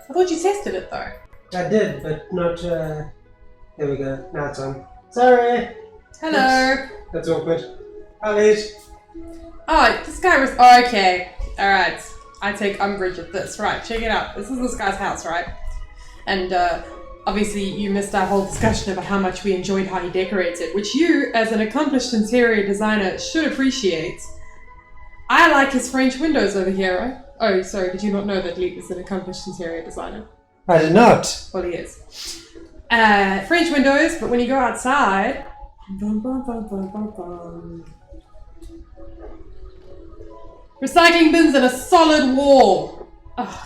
I thought you tested it though. I did, but not, There we go. Now it's on. Sorry! Hello! Oops. That's awkward. Alice! Oh, this guy was... Oh, okay. Alright. I take umbrage at this. Right, check it out. This is this guy's house, right? And, obviously you missed our whole discussion about how much we enjoyed how he decorated, which you, as an accomplished interior designer, should appreciate. I like his French windows over here, right? Oh, sorry, did you not know that Lee is an accomplished interior designer? I did not! Well, he is. French windows, but when you go outside... Bum, bum, bum, bum, bum, bum. Recycling bins and a solid wall! Ugh.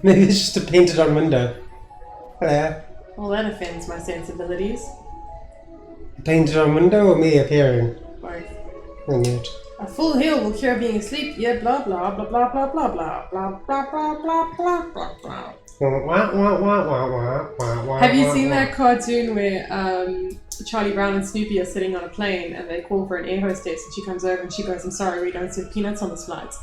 Maybe it's just a painted on window. Hello. Well, that offends my sensibilities. Painted on window or me appearing? Both. I knew it. A full hill will cure being asleep, yeah, blah blah blah blah blah blah blah blah blah blah blah blah blah. Have you seen that cartoon where Charlie Brown and Snoopy are sitting on a plane and they call for an air hostess and she comes over and she goes, "I'm sorry, we don't serve peanuts on this flight."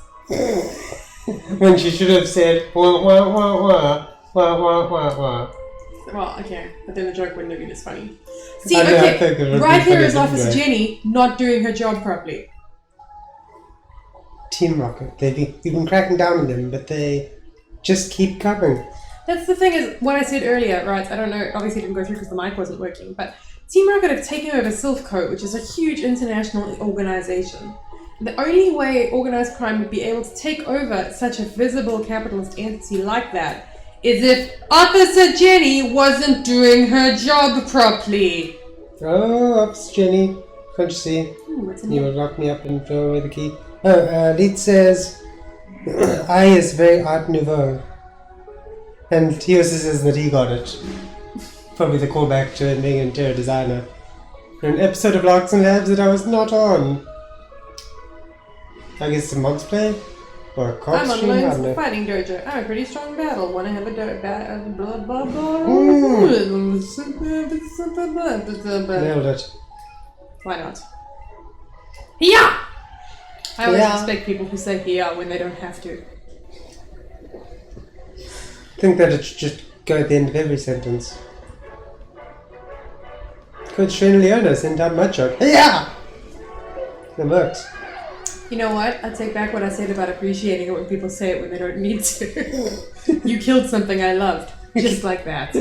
When she should have said wah wah wah wah wah wah wah wah. Well, okay, but then the joke wouldn't have been as funny. See, I know, okay, right here is Officer Jenny not doing her job properly. Team Rocket. We've been cracking down on them, but they just keep coming. That's the thing is, what I said earlier, right, I don't know, obviously it didn't go through because the mic wasn't working, but Team Rocket have taken over Silphco, which is a huge international organization. The only way organized crime would be able to take over such a visible capitalist entity like that is if Officer Jenny wasn't doing her job properly. Oh, Officer Jenny. Can't you see? What's in You here? will lock me up and throw away the key. Oh, Lead says, I is very Art Nouveau. And he also says that he got it. Probably the callback to him being an interior designer. In an episode of Larkison Labs that I was not on. I guess a month's play? Or a card I'm on stream? I don't Loans know. Fighting Dojo. I'm a pretty strong battle. Wanna have a blah blah blah. Nailed it. Why not? Yeah! I always Yeah. respect people who say yeah when they don't have to. I think that it should just go at the end of every sentence. Coach Shane Leona sent out my joke. Yeah! It works. You know what? I take back what I said about appreciating it when people say it when they don't need to. You killed something I loved. Just like that.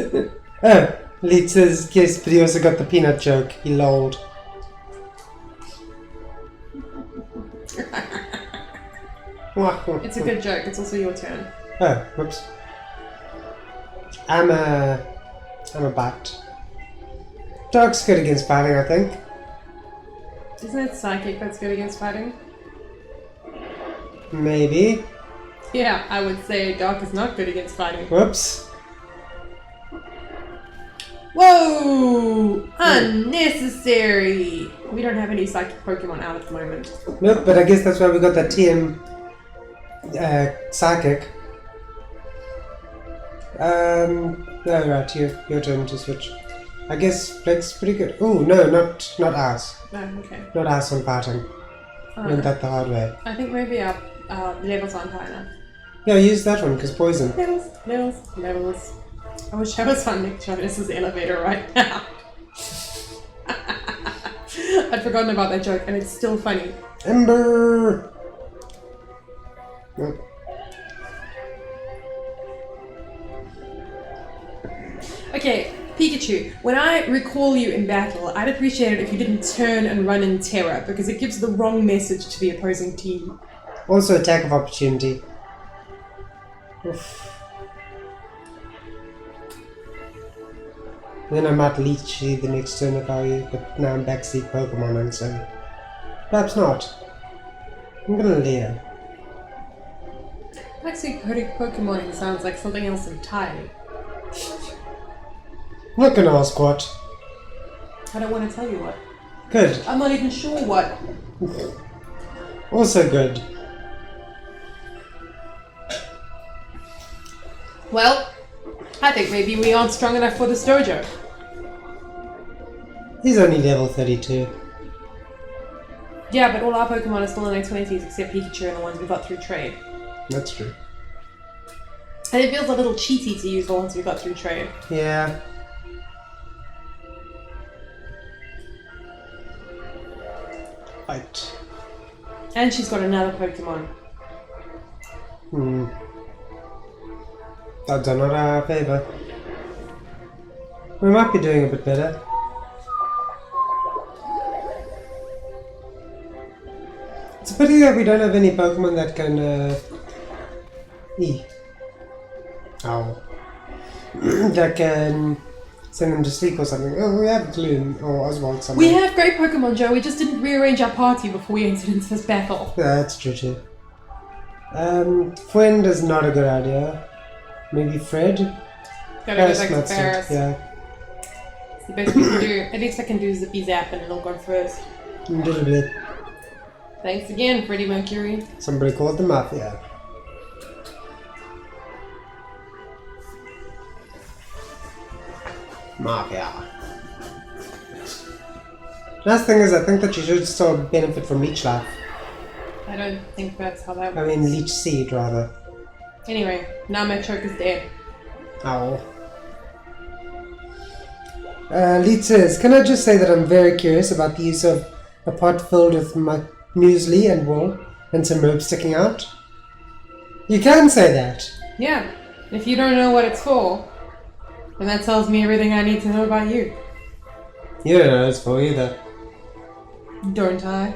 Oh, Lead says yes, but he also got the peanut joke. He lolled. It's a good joke. It's also your turn. Oh, whoops. I'm a bat. Dog's good against fighting, I think. Isn't it psychic that's good against fighting? Maybe. Yeah, I would say Doc is not good against fighting. Whoops. Whoa! Unnecessary! We don't have any psychic Pokemon out at the moment. Nope, but I guess that's why we got that TM psychic. No, right, your turn to switch. I guess Flex pretty good. Oh no, not ours. Oh, okay. Not ours on fighting. Learned that the hard way. I think maybe our levels aren't high enough. Yeah, use that one, because poison. Levels. I wish I was on Nick Jonas' elevator right now. I'd forgotten about that joke, and it's still funny. Ember! Nope. Okay, Pikachu, when I recall you in battle, I'd appreciate it if you didn't turn and run in terror, because it gives the wrong message to the opposing team. Also attack of opportunity. Oof. Then I might leech you the next turn if I were you, but now I'm backseat Pokemon and so... Perhaps not. I'm gonna Leo. Backseat Pokemoning sounds like something else entirely. I'm not gonna ask what. I don't want to tell you what. Good. I'm not even sure what. Also good. Well, I think maybe we aren't strong enough for this dojo. He's only level 32. Yeah, but all our Pokemon are still in their 20s except Pikachu and the ones we got through trade. That's true. And it feels a little cheaty to use the ones we got through trade. Yeah. Right. And she's got another Pokemon. That's not our favour. We might be doing a bit better. It's a pity that we don't have any Pokemon that can, that can send them to sleep or something. Oh, we have Gloom or Oswald somewhere. We have great Pokemon, Joe. We just didn't rearrange our party before we entered into this battle. Yeah, that's true too. Friend is not a good idea. Maybe Fred? Gotta go That's back to not Paris. yeah. It's the best we can do. At least I can do Zippy Zap and it'll go first. Indubitably. Thanks again, Freddie Mercury. Somebody called the Mafia. Mafia. Last thing is, I think that you should still benefit from Leech Life. I don't think that's how that works. I mean, Leech Seed, rather. Anyway, now my choke is dead. Ow. Leech says, can I just say that I'm very curious about the use of a pot filled with muesli and wool and some rope sticking out? You can say that. Yeah, if you don't know what it's for, then that tells me everything I need to know about you. You don't know what it's for either. Don't I?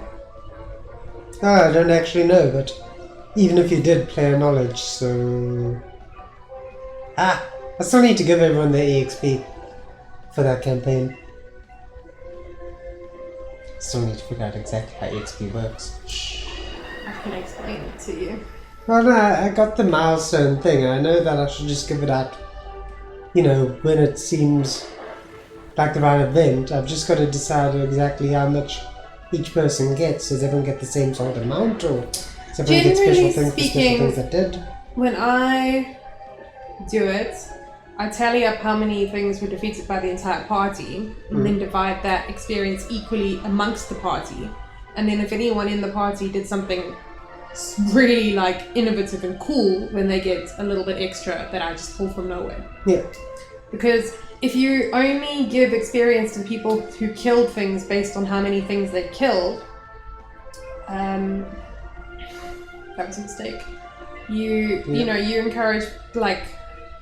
Ah, I don't actually know, but even if you did, player knowledge, so... I still need to give everyone their EXP for that campaign. Still need to figure out exactly how EXP works. I can explain it to you. Well, no, I got the milestone thing. I know that I should just give it out, you know, when it seems like the right event. I've just got to decide exactly how much each person gets. Does everyone get the same sort of amount, or does everyone get special things for special things that did? When I do it, I tally up how many things were defeated by the entire party, and then divide that experience equally amongst the party. And then if anyone in the party did something really like innovative and cool, then they get a little bit extra that I just pull from nowhere. Yeah. Because if you only give experience to people who killed things based on how many things they killed, that was a mistake. You know, you encourage like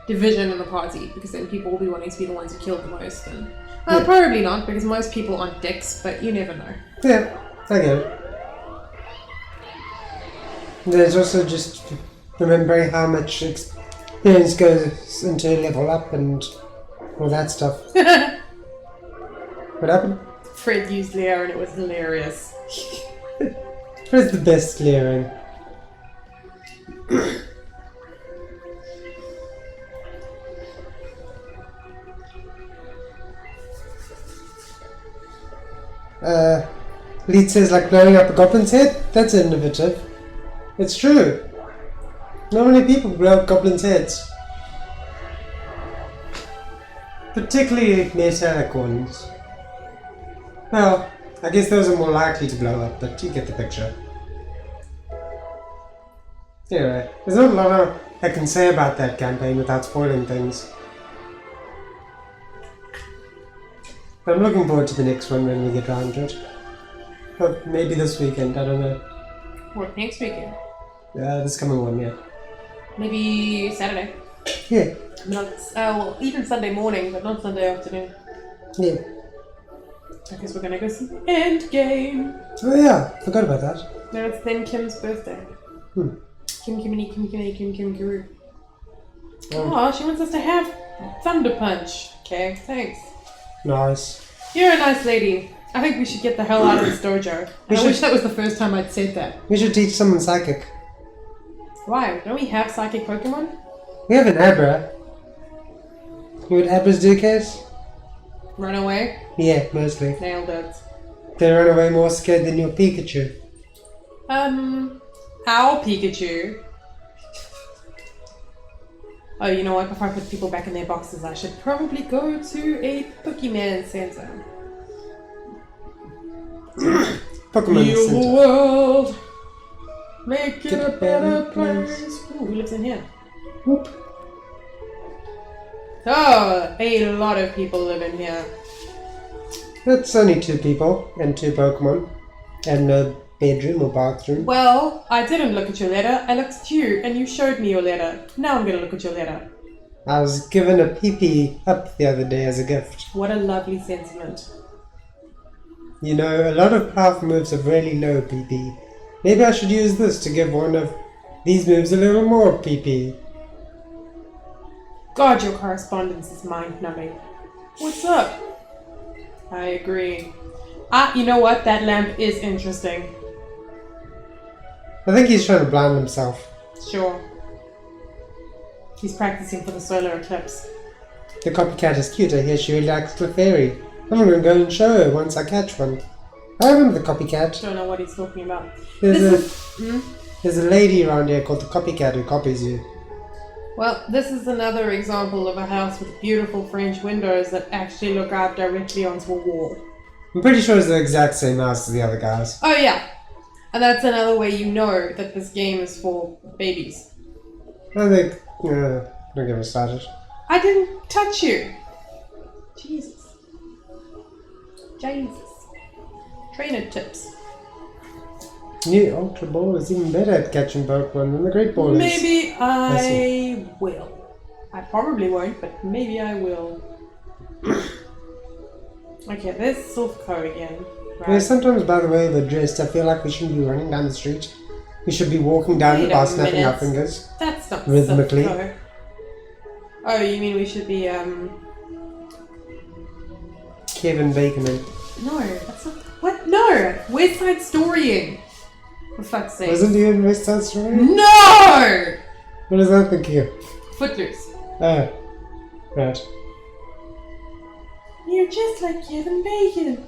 division in the party, because then people will be wanting to be the ones who killed the most. And well, probably not, because most people aren't dicks, but you never know. Yeah, I get it. There's also just remembering how much experience goes into level up and all that stuff. What happened? Fred used Leer and it was hilarious. Fred's the best clearing. Lead says like blowing up a goblin's head? That's innovative. It's true. Not many people blow up goblins' heads. Particularly metallic ones. Well, I guess those are more likely to blow up, but you get the picture. Anyway, there's not a lot I can say about that campaign without spoiling things. But I'm looking forward to the next one when we get round to it. But maybe this weekend, I don't know. What, next weekend? This coming one, yeah. Maybe Saturday. Yeah. Not, well, even Sunday morning, but not Sunday afternoon. Yeah. I guess we're gonna go see Endgame. Oh yeah, forgot about that. No, it's then Kim's birthday. Kim Guru. Oh, she wants us to have Thunder Punch. Okay, thanks. Nice. You're a nice lady. I think we should get the hell out of this dojo. I wish that was the first time I'd said that. We should teach someone psychic. Why? Don't we have psychic Pokemon? We have an Abra. You know what Abras do, Case? Run away? Yeah, mostly. Nailed it. They run away more scared than your Pikachu. Our Pikachu. Oh, you know what? Before I put people back in their boxes, I should probably go to a Pokemon Center. Pokemon Heal the Center. world. Make it a better place. Ooh, who lives in here? Whoop. Oh, a lot of people live in here. It's only 2 people and 2 Pokemon. And no bedroom or bathroom. Well, I didn't look at your letter. I looked at you, and you showed me your letter. Now I'm gonna look at your letter. I was given a pee-pee up the other day as a gift. What a lovely sentiment. You know, a lot of powerful moves have really low PP. Maybe I should use this to give one of these moves a little more PP. God, your correspondence is mind-numbing. What's up? I agree. You know what? That lamp is interesting. I think he's trying to blind himself. Sure. He's practicing for the solar eclipse. The copycat is cute. I hear she really likes Clefairy. I'm going to go and show her once I catch one. I remember the copycat. Don't know what he's talking about. There's a lady around here called the copycat who copies you. Well, this is another example of a house with beautiful French windows that actually look out directly onto a wall. I'm pretty sure it's the exact same house as the other guys. Oh yeah. And that's another way you know that this game is for babies. I think... don't get me started. I didn't touch you. Jesus. Trainer tips. New Ultra Ball is even better at catching Pokemon than the Great Ball is. Maybe I will. I probably won't, but maybe I will. Okay, there's Silphco again. Right. Yeah, sometimes, by the way, we're dressed. I feel like we shouldn't be running down the street. We should be walking down the bar, snapping our fingers. That's not rhythmically. Silphco. Oh, you mean we should be, Kevin Bacon. No, that's not... What? No! West Side Storying! For fuck's sake. Wasn't he in West Side Story? No! What is that thinking of? Footloose. Oh. Right. You're just like Kevin Bacon.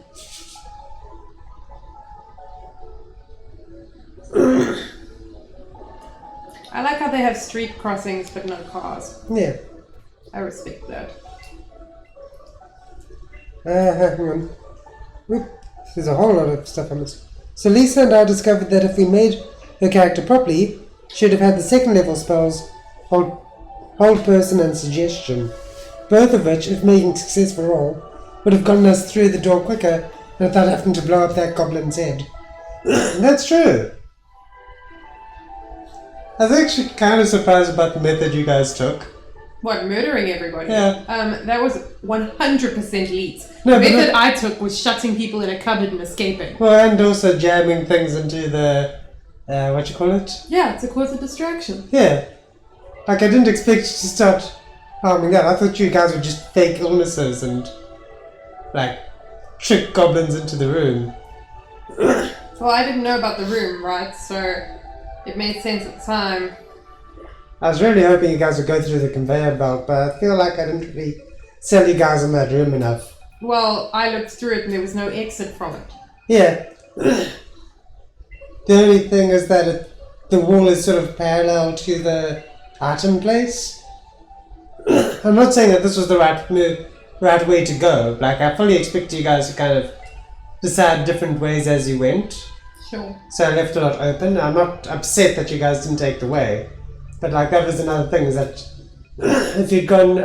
I like how they have street crossings but no cars. Yeah. I respect that. Hang on. Oop. There's a whole lot of stuff on this. So Lisa and I discovered that if we made her character properly, she'd have had the second level spells Hold Person and Suggestion. Both of which, if making successful roll, would have gotten us through the door quicker without having to blow up that goblin's head. That's true. I was actually kind of surprised about the method you guys took. What, murdering everybody? Yeah. That was 100% Leeds. No, the but method I took was shutting people in a cupboard and escaping. Well, and also jamming things into the... what you call it? Yeah, to cause a distraction. Yeah. Like, I didn't expect you to start harming that. I thought you guys would just fake illnesses and, like, trick goblins into the room. Well, I didn't know about the room, right? So it made sense at the time. I was really hoping you guys would go through the conveyor belt, but I feel like I didn't really sell you guys on that room enough. Well, I looked through it and there was no exit from it. Yeah. The only thing is that the wall is sort of parallel to the item place. I'm not saying that this was the right way to go. Like, I fully expect you guys to kind of decide different ways as you went. Sure. So I left a lot open. I'm not upset that you guys didn't take the way. But, like, that was another thing, is that if you'd gone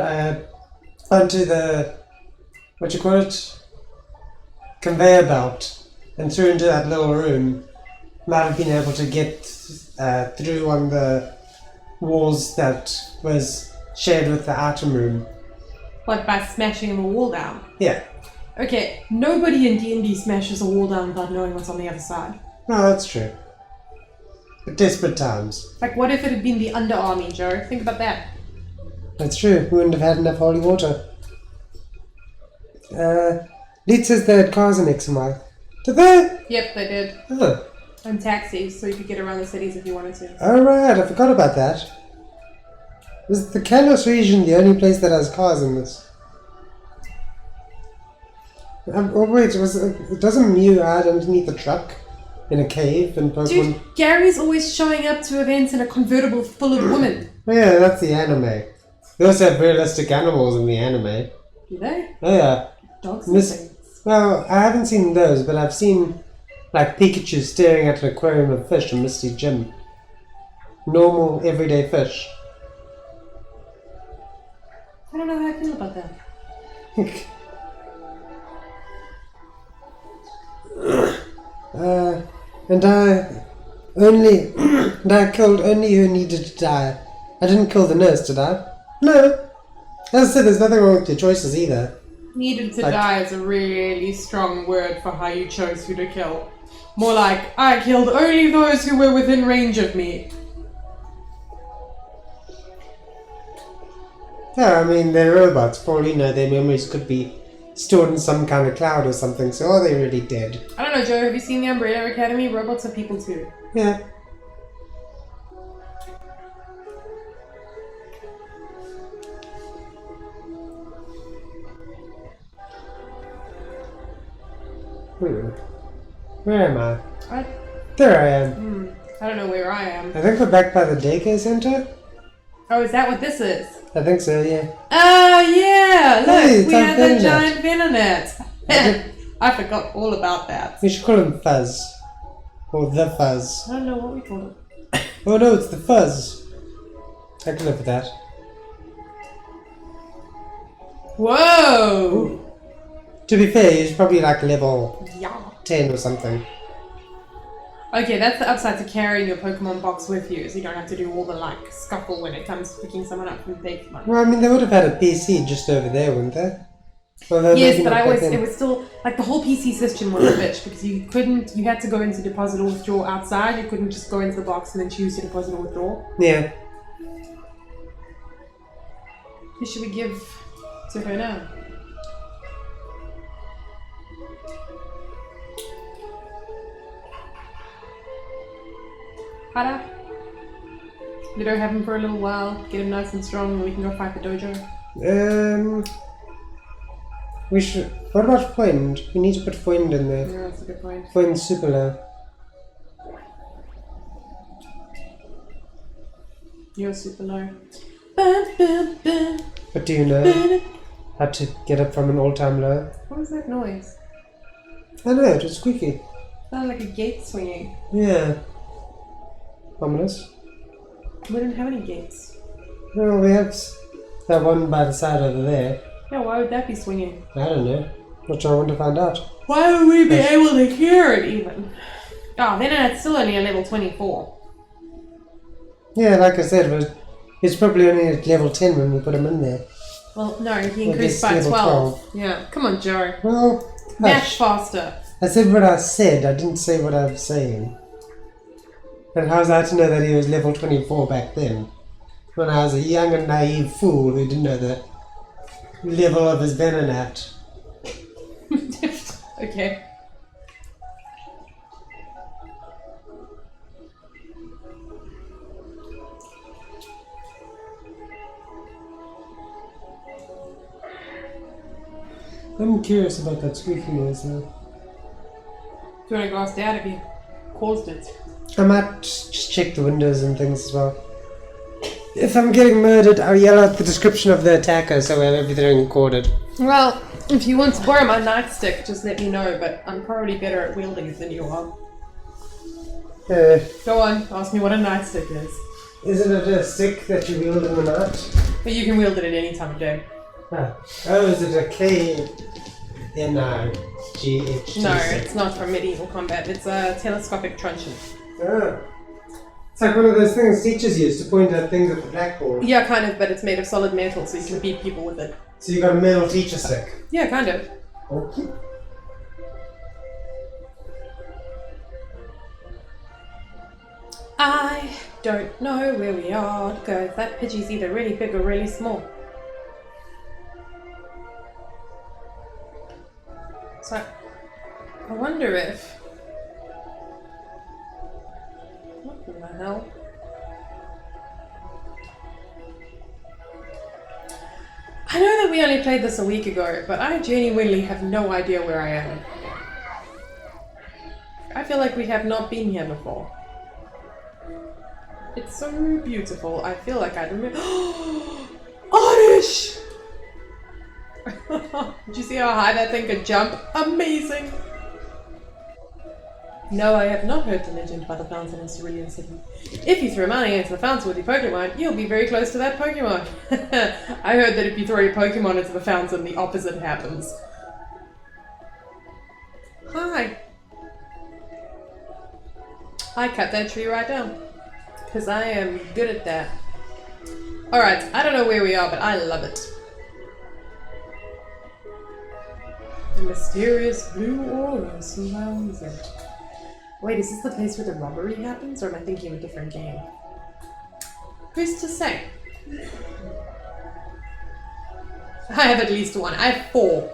onto the, what you call it, conveyor belt and through into that little room, might have been able to get through on the walls that was shared with the item room. What, by smashing the wall down? Yeah. Okay, nobody in D&D smashes a wall down without knowing what's on the other side. No, that's true. But desperate times. Like, what if it had been the Under Army, Joe? Think about that. That's true. We wouldn't have had enough holy water. Lead says they had cars in XMI. Did they? Yep, they did. Oh. And taxis, so you could get around the cities if you wanted to. Oh, right. I forgot about that. Was the Kalos region the only place that has cars in this? Oh, wait. Doesn't Mew hide underneath the truck? In a cave in Pokemon? Dude, Gary's always showing up to events in a convertible full of women. Oh, yeah, that's the anime. They also have realistic animals in the anime. Do they? Oh, yeah. Dogs and things. Well, I haven't seen those, but I've seen, like, Pikachu staring at an aquarium of fish in Misty Gym. Normal, everyday fish. I don't know how I feel about that. And I killed only who needed to die. I didn't kill the nurse, did I? No. As I said, there's nothing wrong with your choices either. Needed to die is a really strong word for how you chose who to kill. More like, I killed only those who were within range of me. Yeah, I mean, they're robots. For all you know, their memories could be stored in some kind of cloud or something, so are they really dead? I don't know, Joe, have you seen the Umbrella Academy? Robots are people too. Yeah. Where am I? There I am. I don't know where I am. I think we're back by the daycare center. Oh, is that what this is? I think so, yeah. Oh, yeah! Look, Hey, we have a Venomnet. giant Venomnet. I forgot all about that. We should call him Fuzz. Or the Fuzz. I don't know what we call it. Oh no, it's the Fuzz. I can live with that. Whoa! To be fair, he's probably like level Yeah. 10 or something. Okay, that's the upside to carrying your Pokemon box with you, so you don't have to do all the, like, scuffle when it comes to picking someone up from the Pokemon. Well, I mean, they would have had a PC just over there, wouldn't they? Although Yes, maybe but not back then. it was still, like, the whole PC system was a bitch, because you had to go into deposit or withdraw outside, you couldn't just go into the box and then choose to deposit or withdraw. Yeah. Who should we give to her now? Hara? Let her have him for a little while, get him nice and strong, and we can go fight the dojo. We should. What about Foind? We need to put Foind in there. Yeah, that's a good point. Foind's super low. You're super low. What But do you know how to get up from an all-time low? was that noise? I know, it was squeaky. Sounded like a gate swinging. Yeah. Ominous. We didn't have any gates. No, we have that one by the side over there. Yeah, why would that be swinging? I don't know. Not sure I want to find out. Why would we be able to hear it even? Oh, then it's still only a level 24. Yeah, like I said, but it's probably only at level 10 when we put him in there. Well, no, he Well, increased it's by level 12. Yeah, come on, Joe. Well, Match hush. faster. I said what I said, I didn't say what I'm saying. And how's I to know that he was level 24 back then? When I was a young and naive fool who didn't know the level of his Venonat. Okay. I'm curious about that squeaky noise though. Do you want to go ask Dad if he caused it? I might just check the windows and things as well. If I'm getting murdered, I'll yell out the description of the attacker so we have everything recorded. Well, if you want to borrow my nightstick, just let me know, but I'm probably better at wielding it than you are. Go on, ask me what a nightstick is. Isn't it a stick that you wield in the night? But you can wield it at any time of day. Ah. Oh, is it a K-N-I-G-H-T No, stick? it's not from medieval combat. It's a telescopic truncheon. Ah. It's like one of those things teachers use to point at things at the blackboard. Yeah, kind of, but it's made of solid metal, so you can beat people with it. So you got a metal teacher stick. Yeah, kind of. Okay. I don't know where we are, because that Pidgey's either really big or really small. So, I wonder if... What in the hell? I know that we only played this a week ago, but I genuinely have no idea where I am. I feel like we have not been here before. It's so beautiful. I feel like I remember. Oddish! Did you see how high that thing could jump? Amazing! No, I have not heard the legend about the fountain in Cerulean City. If you throw money into the fountain with your Pokemon, you'll be very close to that Pokemon. I heard that if you throw your Pokemon into the fountain, the opposite happens. Hi. I cut that tree right down. Because I am good at that. Alright, I don't know where we are, but I love it. The mysterious blue aura surrounds it. Wait, is this the place where the robbery happens, or am I thinking of a different game? Who's to say? I have at least one. I have 4.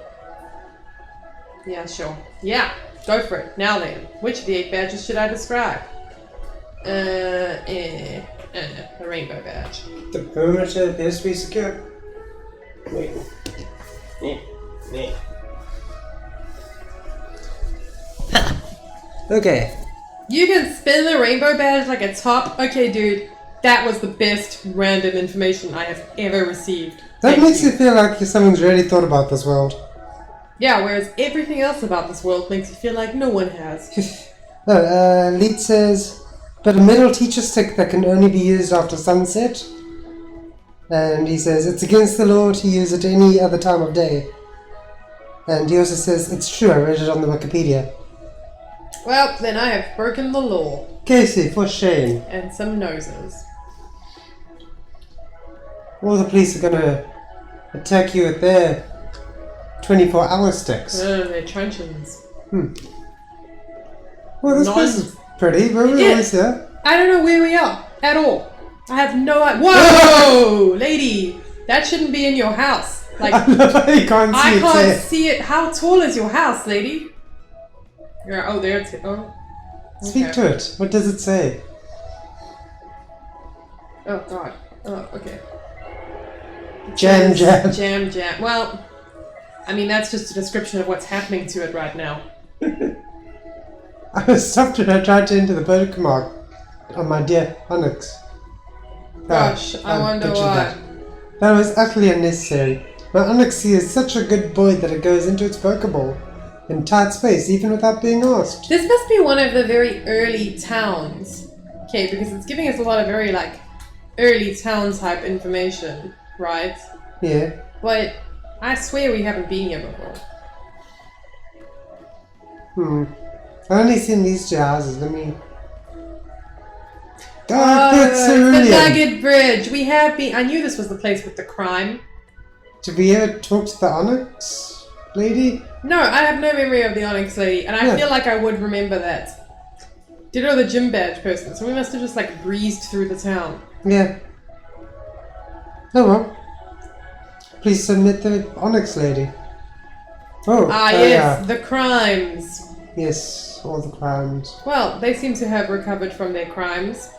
Yeah, sure. Yeah, go for it. Now then, which of the 8 badges should I describe? The rainbow badge. The perimeter appears to be secure. Wait. Okay. You can spin the rainbow badge like a top. Okay, dude, that was the best random information I have ever received. That Thank makes you. you feel like someone's really thought about this world. Yeah, whereas everything else about this world makes you feel like no one has. Leet says, but a metal teacher stick that can only be used after sunset. And he says, it's against the law to use it any other time of day. And he also says, it's true, I read it on the Wikipedia. Well, then I have broken the law. Casey, for shame. And some noses. All the police are gonna attack you with their 24-hour sticks. They're truncheons. Well, this place is pretty. Where are we always here? I don't know where we are at all. I have no idea. Whoa! Lady! That shouldn't be in your house. Like, you can't see I it. can't see it. How tall is your house, lady? Oh, there it's... Oh. Speak Okay. to it. What does it say? Oh, God. Oh, okay. Jam, jam. Jam, jam. Well, I mean, that's just a description of what's happening to it right now. I was stopped when I tried to enter the Pokemon on my dear Onyx. Gosh, I wonder butchered why. That was utterly unnecessary. My Onyxie is such a good boy that it goes into its Pokeball in tight space, even without being asked. This must be one of the very early towns. Okay, because it's giving us a lot of very, like, early town type information, right? Yeah. But I swear we haven't been here before. I've only seen these 2 houses. Let me... Oh, that's it's the Cerulean. Nugget Bridge. We have been... I knew this was the place with the crime. Did we ever talk to the Onyx lady? No, I have no memory of the Onyx lady, and I feel like I would remember that. Did know the gym badge person, so we must have just like breezed through the town. Yeah. Oh well. Please submit the Onyx lady. Oh, Yes, the crimes. Yes, all the crimes. Well, they seem to have recovered from their crimes.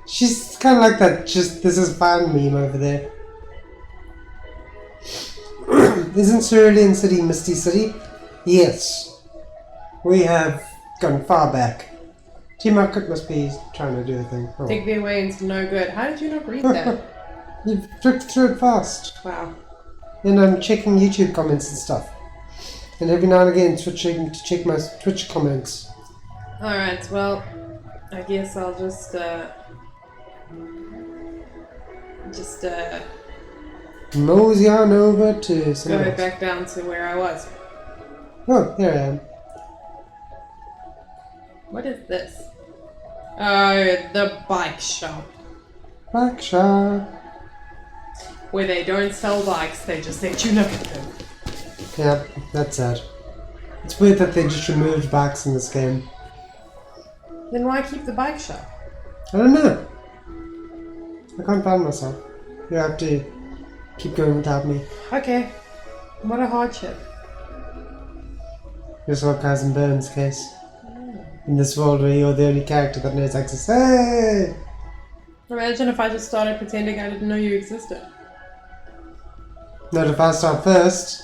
She's kind of like that just this is fine meme over there. Isn't Cerulean City Misty City? Yes. We have gone far back. Team Rocket must be trying to do a thing. Oh. Dig their way into no good. How did you not read that? You've flipped through it fast. Wow. And I'm checking YouTube comments and stuff. And every now and again switching to check my Twitch comments. Alright, well, I guess I'll just mosey on over to somewhere go else. back down to where I was. Oh, here I am. What is this? Oh, the bike shop. Bike shop. Where they don't sell bikes, they just let you look at them. Yeah, that's sad. It's weird that they just removed bikes in this game. Then why keep the bike shop? I don't know. I can't find myself. You have to keep going without me. Okay. What a hardship. Just like Cousin Burns' case. In this world where you're the only character that knows access. Hey! Imagine if I just started pretending I didn't know you existed. Not if I start first.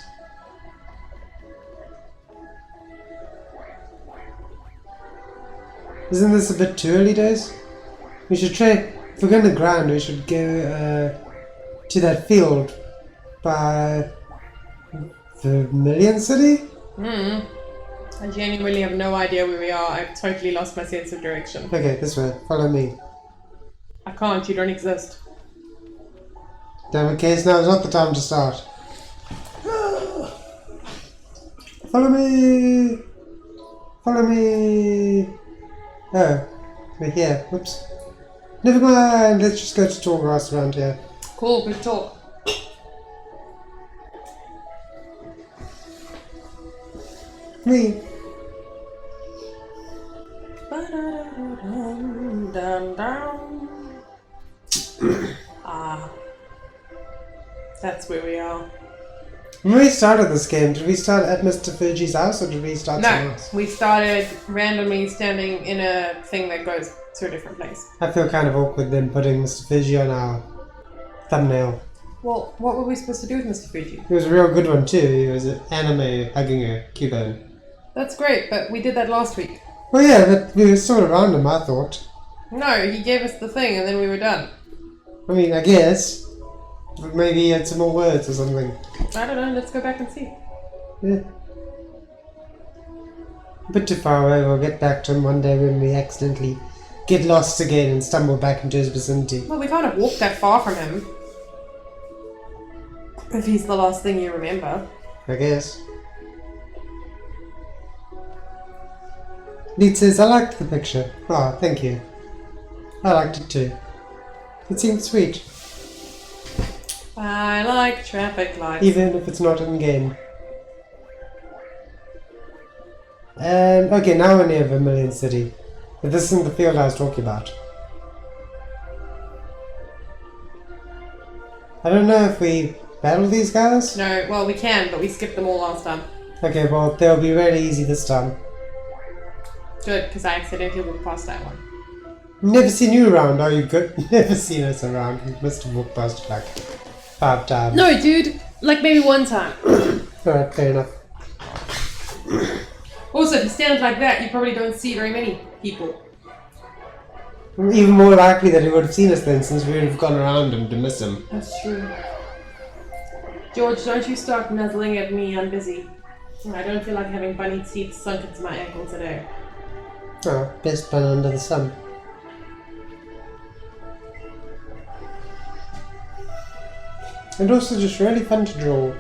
Isn't this a bit too early days? We should try, if we're going to grind, we should go to that field by the Million City? I genuinely have no idea where we are. I've totally lost my sense of direction. Okay, this way. Follow me. I can't, you don't exist. Damn it, Case, now is not the time to start. Follow me! Follow me! Oh, we're here. Whoops. Never mind, let's just go to tall grass around here. Cool, good talk. Me. Ah. That's where we are. When we started this game, did we start at Mr. Fuji's house or did we start somewhere No, else? we started randomly standing in a thing that goes to a different place. I feel kind of awkward then putting Mr. Fuji on our thumbnail. Well, what were we supposed to do with Mr. Fuji? He was a real good one too. He was an anime hugging a Cubone. That's great, but we did that last week. Well, yeah, but we were sort of random, I thought. No, he gave us the thing and then we were done. I mean, I guess. But maybe he had some more words or something. I don't know, let's go back and see. Yeah. A bit too far away. We'll get back to him one day when we accidentally get lost again and stumble back into his vicinity. Well, we can't have walked that far from him. If he's the last thing you remember. I guess. Lead says, I liked the picture. Oh, thank you. I liked it too. It seemed sweet. I like traffic lights. Even if it's not in game. And okay, now we're near Vermilion City. But this isn't the field I was talking about. I don't know if we battle these guys. No, well we can, but we skipped them all last time. Okay, well they'll be really easy this time. Good, because I accidentally walked past that one. Never seen you around, are you good? Never seen us around. You must have walked past like 5 times. No, dude, like maybe one time. Alright, fair enough. Also, if you stand like that, you probably don't see very many people. Even more likely that he would have seen us then, since we would have gone around him to miss him. That's true. George, don't you start nuzzling at me, I'm busy. I don't feel like having bunny teeth sunk into my ankle today. Oh, best pun under the sun. And also just really fun to draw.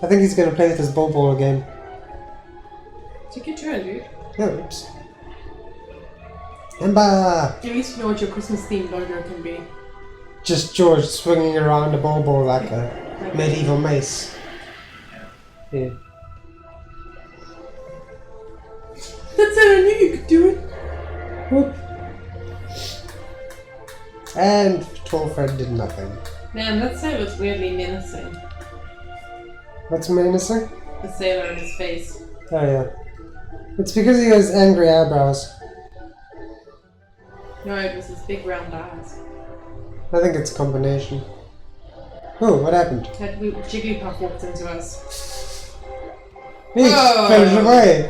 I think he's going to play with his ball again. Take your turn, dude. Oh, oops. Ember! At least you know what your Christmas themed logo can be. Just George swinging around a ball like a medieval mace. Yeah. That's it, I knew you could do it. Whoop. And Tall Fred did nothing. Man, that sailor was weirdly menacing. What's menacing? The sailor in his face. Oh yeah. It's because he has angry eyebrows. No, it was his big round eyes. I think it's a combination. Oh, what happened? That Jigglypuff walked into us. He fell away!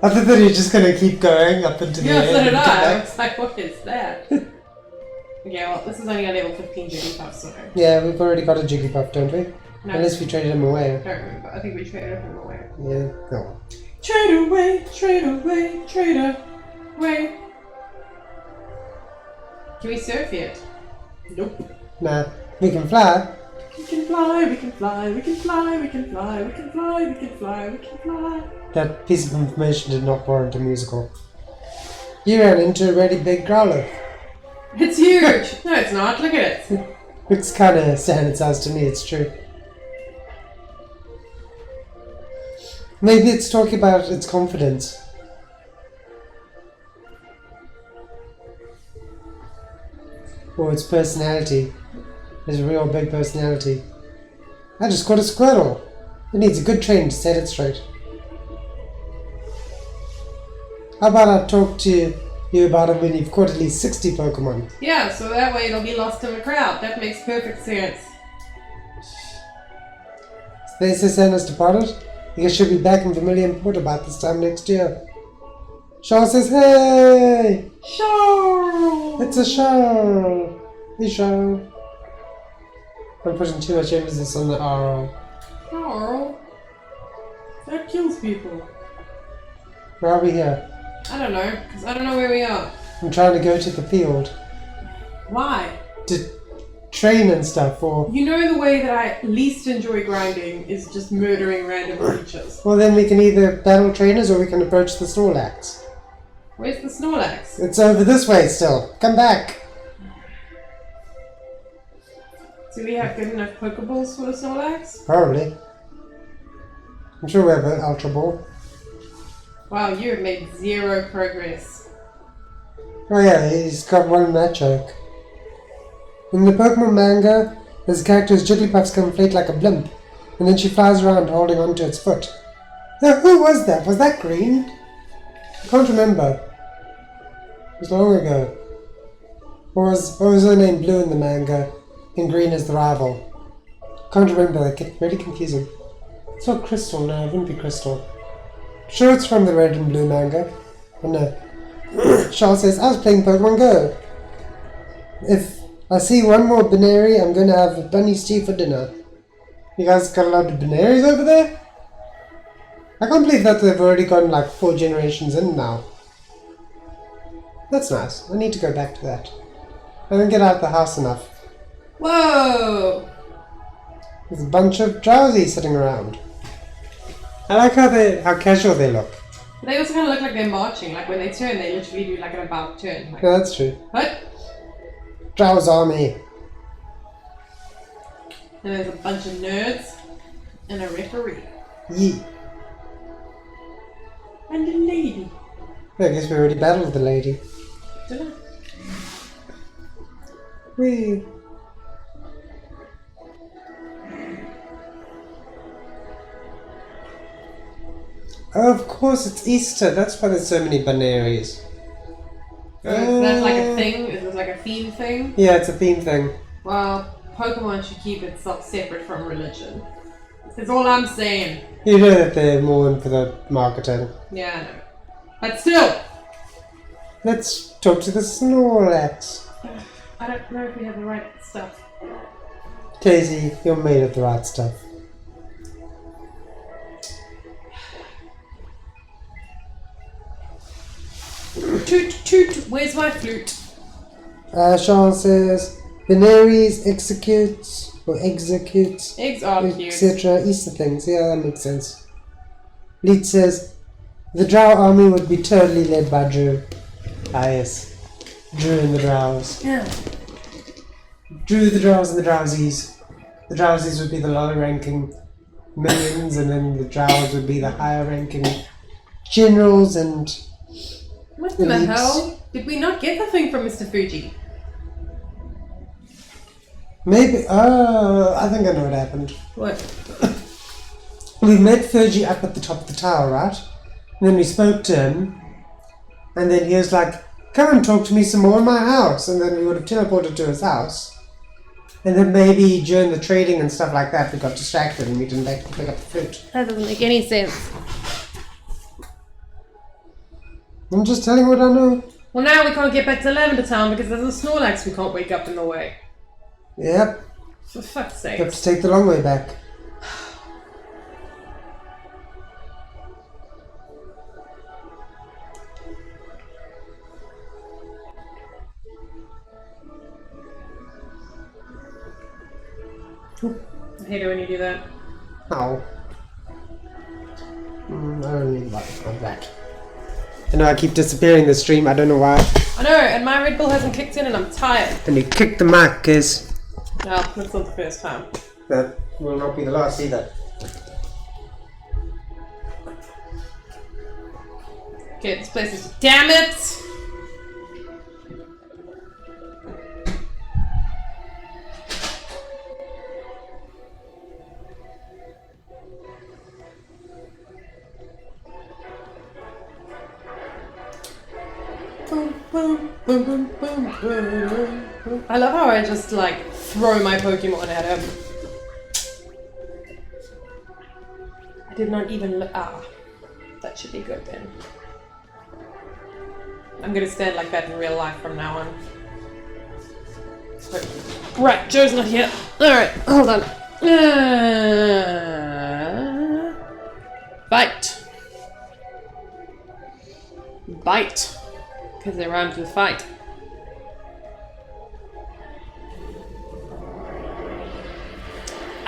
I thought that he was just gonna keep going up into the Yeah, air. so did and I. come I back. was like, what is that? Okay, well, this is only a level 15 Jigglypuff, so... Yeah, we've already got a Jigglypuff, don't we? No, Unless we traded him away. I don't remember. I think we traded him away. Yeah, go on. Trade away, trade away, trade away. Can we surf yet? Nope. Nah, we can fly. We can fly, we can fly, we can fly, we can fly, we can fly, we can fly, we can fly. That piece of information did not warrant a musical. You ran into a really big growler. It's huge! No, it's not. Look at it. Looks kind of standard size to me, it's true. Maybe it's talking about its confidence. Or its personality. It's a real big personality. I just caught a squirrel. It needs a good training to set it straight. How about I talk to you about it when you've caught at least 60 Pokemon? Yeah, so that way it'll be lost in the crowd. That makes perfect sense. They say Santa's departed. I guess she'll be back in Vermilion Port about this time next year. Shaw says, hey! Show! It's a show! Hey, show. I'm putting too much emphasis on the R. Oh, that kills people. Where are we here? I don't know, because I don't know where we are. I'm trying to go to the field. Why? To train and stuff, or... You know the way that I least enjoy grinding is just murdering random creatures. Well, then we can either battle trainers or we can approach the Snorlax. Where's the Snorlax? It's over this way still. Come back. Do we have good enough Pokeballs for the Snorlax? Probably. I'm sure we have an Ultra Ball. Wow, you have made 0 progress. Oh yeah, he's got one Machoke. In the Pokemon manga, there's a character whose Jigglypuffs can inflate like a blimp, and then she flies around holding onto its foot. Now, who was that? Was that Green? I can't remember. It was long ago. Or was her name Blue in the manga, and Green is the rival? Can't remember, that gets really confusing. It's not Crystal, no, it wouldn't be Crystal. Sure, it's from the Red and Blue manga. Oh no. Charles says, I was playing Pokemon Go. If I see one more Binary, I'm going to have bunny stew for dinner. You guys got a lot of Binaries over there? I can't believe that they've already gone like 4 generations in now. That's nice. I need to go back to that. I don't get out of the house enough. Whoa! There's a bunch of drowsies sitting around. I like how casual they look. They also kind of look like they're marching. Like when they turn, they literally do like an about turn. Like, Yeah, that's true. what? Drowse army. And there's a bunch of nerds and a referee. Yee. And a lady. I guess we already battled the lady. Dunno. Whee. Oh, of course, it's Easter. That's why there's so many Binaries. So is that like a thing? Is it like a theme thing? Yeah, it's a theme thing. Well, Pokemon should keep itself separate from religion. That's all I'm saying. You know that they're more in for the marketing. Yeah, I know. But still! Let's talk to the Snorlax. I don't know if we have the right stuff. Daisy, you're made of the right stuff. Toot toot, where's my flute? Sean says, Binaries executes, or executes, Eggs are cute. etc. Easter things. Yeah, that makes sense. Leet says, the Drow army would be totally led by Drew. Ah, yes. Drew and the Drows. Yeah. Drew, the Drows, and the Drowsies. The Drowsies would be the lower ranking minions, and then the Drows would be the higher ranking generals and... What the hell? Did we not get the thing from Mr. Fuji? Maybe. I think I know what happened. What? We met Fuji up at the top of the tower, right? And then we spoke to him, and then he was like, come and talk to me some more in my house. And then we would have teleported to his house. And then maybe during the trading and stuff like that, we got distracted and we didn't pick up the fruit. That doesn't make any sense. I'm just telling what I know. Well, now we can't get back to Lavender Town because there's a Snorlax we can't wake up in the way. Yep. For fuck's sake. You have to take the long way back. I hate it when you do that. Ow. I don't need I'm back. I know I keep disappearing in the stream, I don't know why. I know, and my Red Bull hasn't kicked in and I'm tired. And you kicked the mic, Kiz. No, that's not the first time. That will not be the last either. Okay, this place is... Damn it! I love how I just like throw my Pokemon at him. I did not even look. Ah, that should be good then. I'm gonna stand like that in real life from now on. Right, Joe's not here. Alright, hold on. Bite. Bite. Because they rhymes with fight.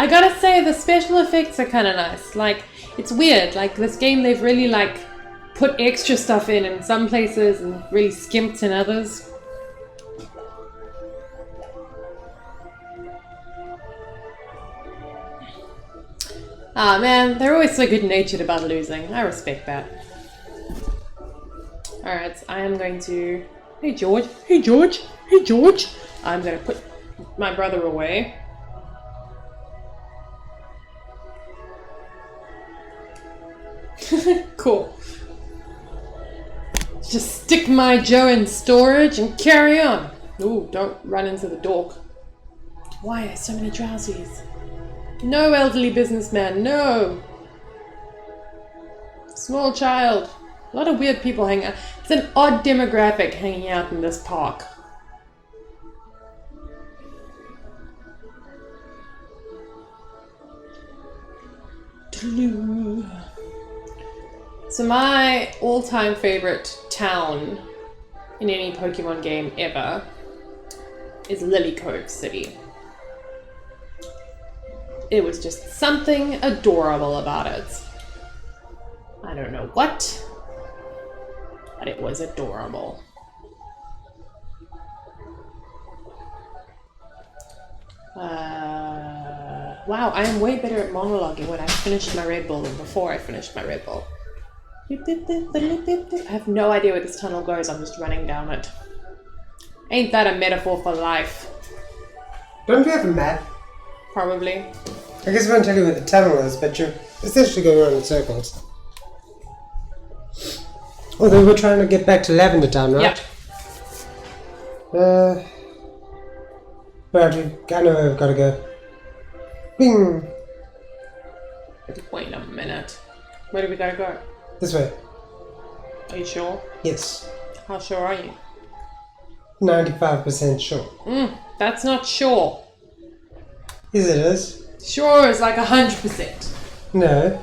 I gotta say, the special effects are kind of nice. Like, it's weird. Like, this game, they've really, like, put extra stuff in some places and really skimped in others. Ah, man, they're always so good-natured about losing. I respect that. Alright, I am going to... Hey, George. Hey, George. Hey, George. I'm going to put my brother away. Cool. Just stick my Joe in storage and carry on. Ooh, don't run into the dork. Why are so many drowsies? No, elderly businessman, no! Small child. A lot of weird people hanging out. It's an odd demographic hanging out in this park. So my all-time favorite town in any Pokemon game ever is Lily Cove City. It was just something adorable about it. I don't know what, but it was adorable. Wow, I am way better at monologuing when I finished my Red Bull than before I finished my Red Bull. I have no idea where this tunnel goes, I'm just running down it. Ain't that a metaphor for life? Don't we have a map? Probably. I guess I won't tell you where the tunnel is, but you're essentially going around in circles. Although we're trying to get back to Lavender Town, right? Yeah. Right, I know where we've got to go. Bing! Wait a minute. Where do we gotta go? This way. Are you sure? Yes. How sure are you? 95% sure. That's not sure. Yes, it is. Sure is like 100%. No.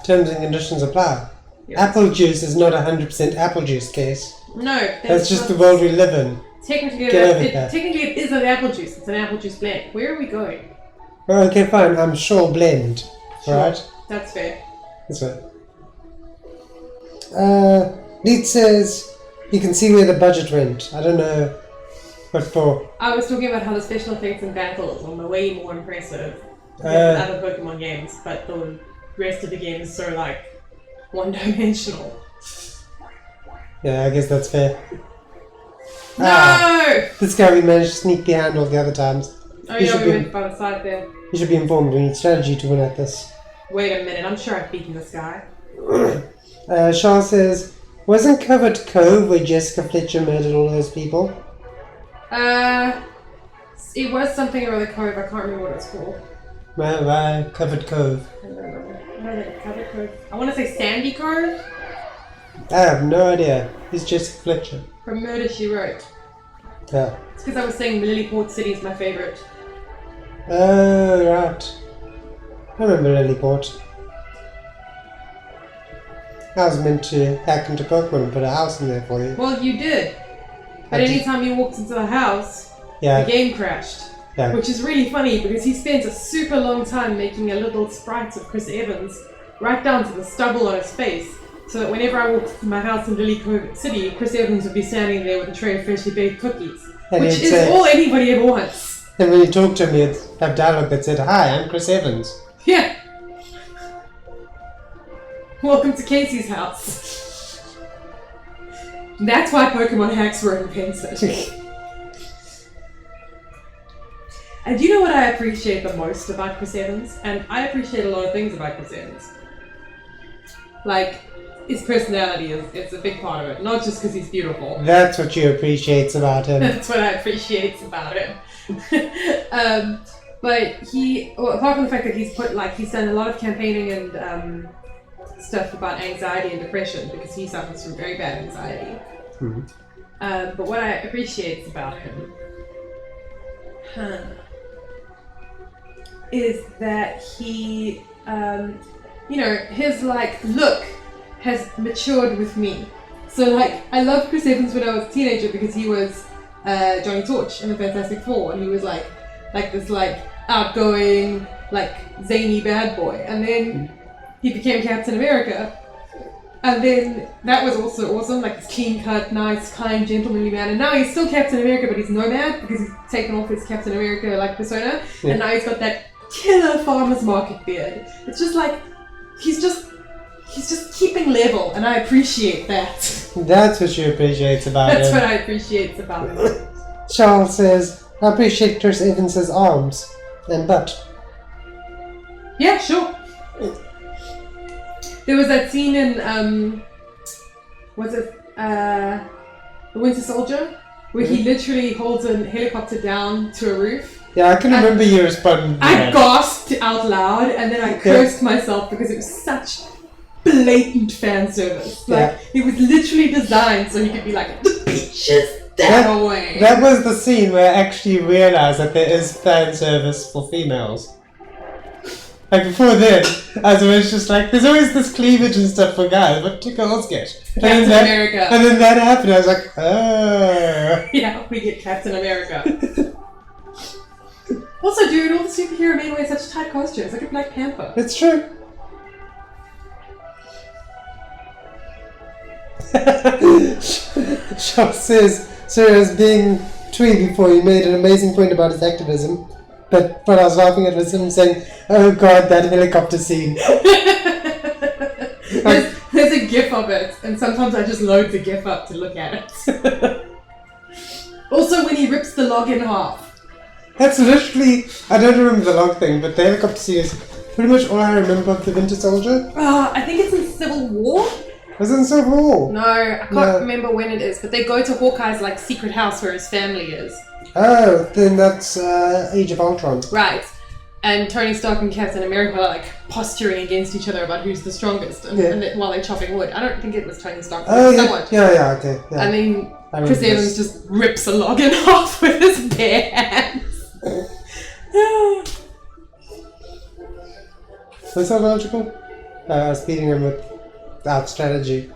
Terms and conditions apply. Yes. Apple juice is not 100% apple juice, case. No. That's just the world we live in. Technically, technically it is an apple juice. It's an apple juice blend. Where are we going? Oh, okay, fine. I'm sure blend. Sure. Right? That's fair. This way. Lead says you can see where the budget went. I don't know what for. I was talking about how the special effects in battles are way more impressive than other Pokemon games, but the rest of the game is so like one-dimensional. Yeah, I guess that's fair. No! This guy we managed to sneak behind all the other times. Oh yeah, we went by the side there. You should be informed. We need strategy to win at this. Wait a minute, I'm sure I've beaten this guy. Sean says, wasn't Covered Cove where Jessica Fletcher murdered all those people? It was something or other cove, I can't remember what it's called. Why Covered Cove? I don't remember. I don't think it's Covered Cove. I want to say Sandy Cove? I have no idea. Who's Jessica Fletcher? From Murder, She Wrote. Yeah. It's because I was saying Lilyport City is my favourite. Oh, right. I remember Lilyport. I was meant to hack into Pokemon and put a house in there for you. Well, you did. But anytime you walked into the house, the game crashed. Yeah. Which is really funny because he spent a super long time making a little sprite of Chris Evans right down to the stubble on his face. So that whenever I walked to my house in Lily Cove City, Chris Evans would be standing there with a tray of freshly baked cookies. And which is all anybody ever wants. And when you talk to him, you'd have dialogue that said, "Hi, I'm Chris Evans." Yeah. Welcome to Casey's house. And that's why Pokemon hacks were invented. And you know what I appreciate the most about Chris Evans? And I appreciate a lot of things about Chris Evans. Like, his personality is a big part of it. Not just because he's beautiful. That's what you appreciate about him. That's what I appreciate about him. But apart from the fact that he's done a lot of campaigning and stuff about anxiety and depression because he suffers from very bad anxiety. Mm-hmm. But what I appreciate about him is that he, his like look has matured with me. So like, I loved Chris Evans when I was a teenager because he was Johnny Torch in the Fantastic Four, and he was like this like outgoing, like zany bad boy, and then he became Captain America, and then that was also awesome, like this clean cut, nice, kind, gentlemanly man, and now he's still Captain America, but he's nomad because he's taken off his Captain America like persona, and now he's got that killer farmer's market beard. It's just like he's just keeping level, and I appreciate that. That's what you appreciate about That's him. what I appreciate about him. Charles says, I appreciate Chris Evans' arms and butt. Yeah, sure. There was that scene in The Winter Soldier, where he literally holds a helicopter down to a roof. Yeah, I can remember you responding to I that. gasped out loud, and then I cursed myself because it was such blatant fan service. Like, it was literally designed so he could be like, the beach is that away. That was the scene where I actually realised that there is fan service for females. Like before then, I was always just like, there's always this cleavage and stuff for guys, what do girls get? Captain America. And then that happened, I was like, oh. Yeah, we get Captain America. Also, dude, all the superhero men wear such tight costumes, like a Black Panther. It's true. Shaw says, Sarah's being twee before he made an amazing point about his activism. But what I was laughing at was him saying, oh god, that helicopter scene. There's a gif of it, and sometimes I just load the gif up to look at it. Also, when he rips the log in half. That's literally, I don't remember the log thing, but the helicopter scene is pretty much all I remember of the Winter Soldier. I think it's in Civil War. Was it in Civil War? No, I can't remember when it is, but they go to Hawkeye's like secret house where his family is. Oh, then that's Age of Ultron. Right. And Tony Stark and Captain America are like posturing against each other about who's the strongest, and while they're chopping wood. I don't think it was Tony Stark. Oh, someone. yeah, okay. Yeah. And then Chris Evans just rips a log in half with his bare hands. Was that logical? I was beating him without strategy.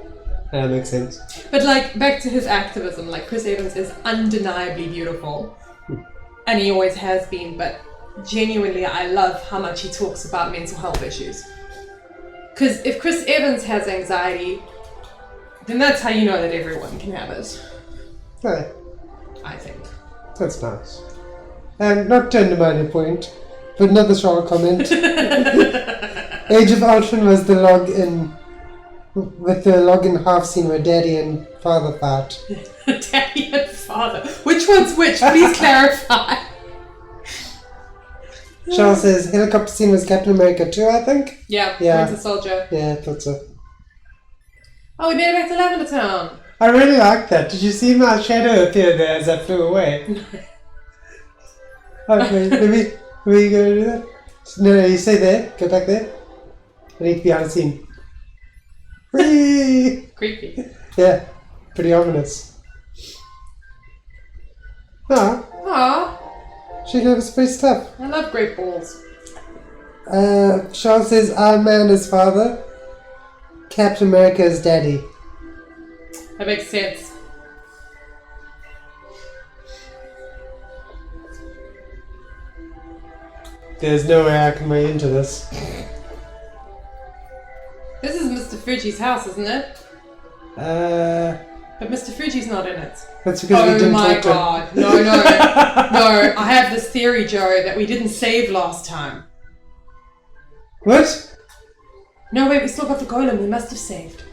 That makes sense. But like, back to his activism, like Chris Evans is undeniably beautiful. And he always has been, but genuinely I love how much he talks about mental health issues. Because if Chris Evans has anxiety, then that's how you know that everyone can have it. Yeah. I think. That's nice. And not to undermine your point, but another strong comment. Age of Ultron was the log in... with the log in half scene where Daddy and Father fought. Daddy and Father. Which one's which? Please clarify. Charles says helicopter scene was Captain America 2, I think? Yeah. Winter Soldier. Yeah, I thought so. Oh, we made it back to Lavender Town. I really like that. Did you see my shadow appear there as I flew away? Okay, are we going to do that? No, you stay there. Go back there. I need to be behind the scene. Whee! Creepy. Yeah, pretty ominous. Aww. She gave us pretty stuff. I love great balls. Charles says Iron Man is father, Captain America is daddy. That makes sense. There's no way I can way into this. This is Mr. Fuji's house, isn't it? But Mr. Fuji's not in it. That's because we didn't talk to him. Oh my god. No. No, I have this theory, Joe, that we didn't save last time. What? No, wait, we still got the golem. We must have saved.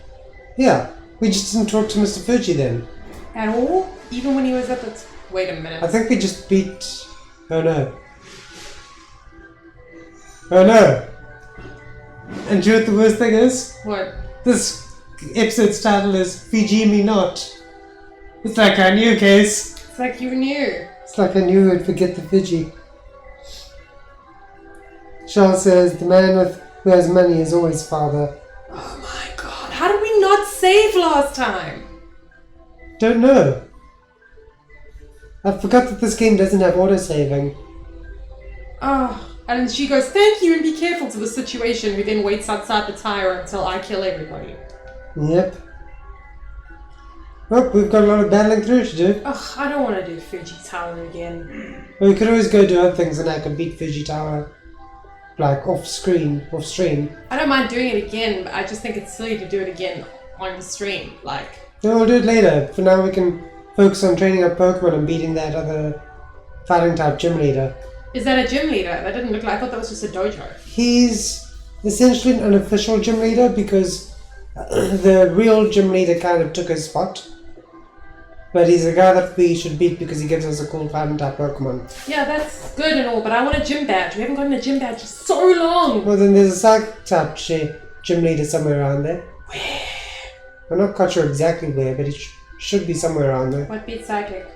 Yeah, we just didn't talk to Mr. Fuji then. At all? Even when he was at the... Wait a minute. I think we just beat... Oh no. Oh no! And do you know what the worst thing is? What? This episode's title is Fiji Me Not. It's like I knew, Case. It's like you knew. It's like I knew I'd forget the Fiji. Charles says the man who has money is always father. Oh my god, how did we not save last time? Don't know. I forgot that this game doesn't have autosaving. Oh, and she goes, thank you and be careful to the situation, who then waits outside the tower until I kill everybody. Yep. Oh, we've got a lot of battling through to do. Ugh, I don't want to do Fiji Tower again. Well, we could always go do other things and I could beat Fiji Tower. Like, off stream. I don't mind doing it again, but I just think it's silly to do it again on the stream. Like... No, we'll do it later. For now we can focus on training up Pokemon and beating that other fighting type gym leader. Is that a gym leader? That didn't look like... I thought that was just a dojo. He's essentially an unofficial gym leader because the real gym leader kind of took his spot. But he's a guy that we should beat because he gives us a cool fighting type Pokemon. Yeah, that's good and all, but I want a gym badge. We haven't gotten a gym badge for so long. Well, then there's a psychic type gym leader somewhere around there. Where? I'm not quite sure exactly where, but it should be somewhere around there. What beats psychic?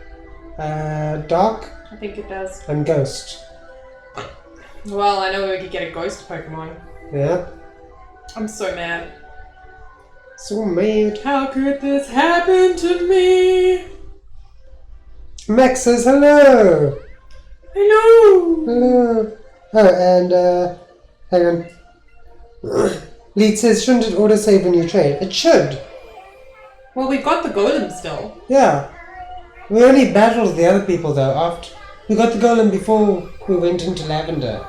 Dark? I think it does. And Ghost. Well, I know we could get a ghost Pokemon. Yeah. I'm so mad. So mad. How could this happen to me? Max says hello! Hello! Hello! Oh, and, hang on. Lead says, shouldn't it autosave when you trade? It should! Well, we've got the golem still. Yeah. We only battled the other people, though, after... We got the golem before we went into Lavender.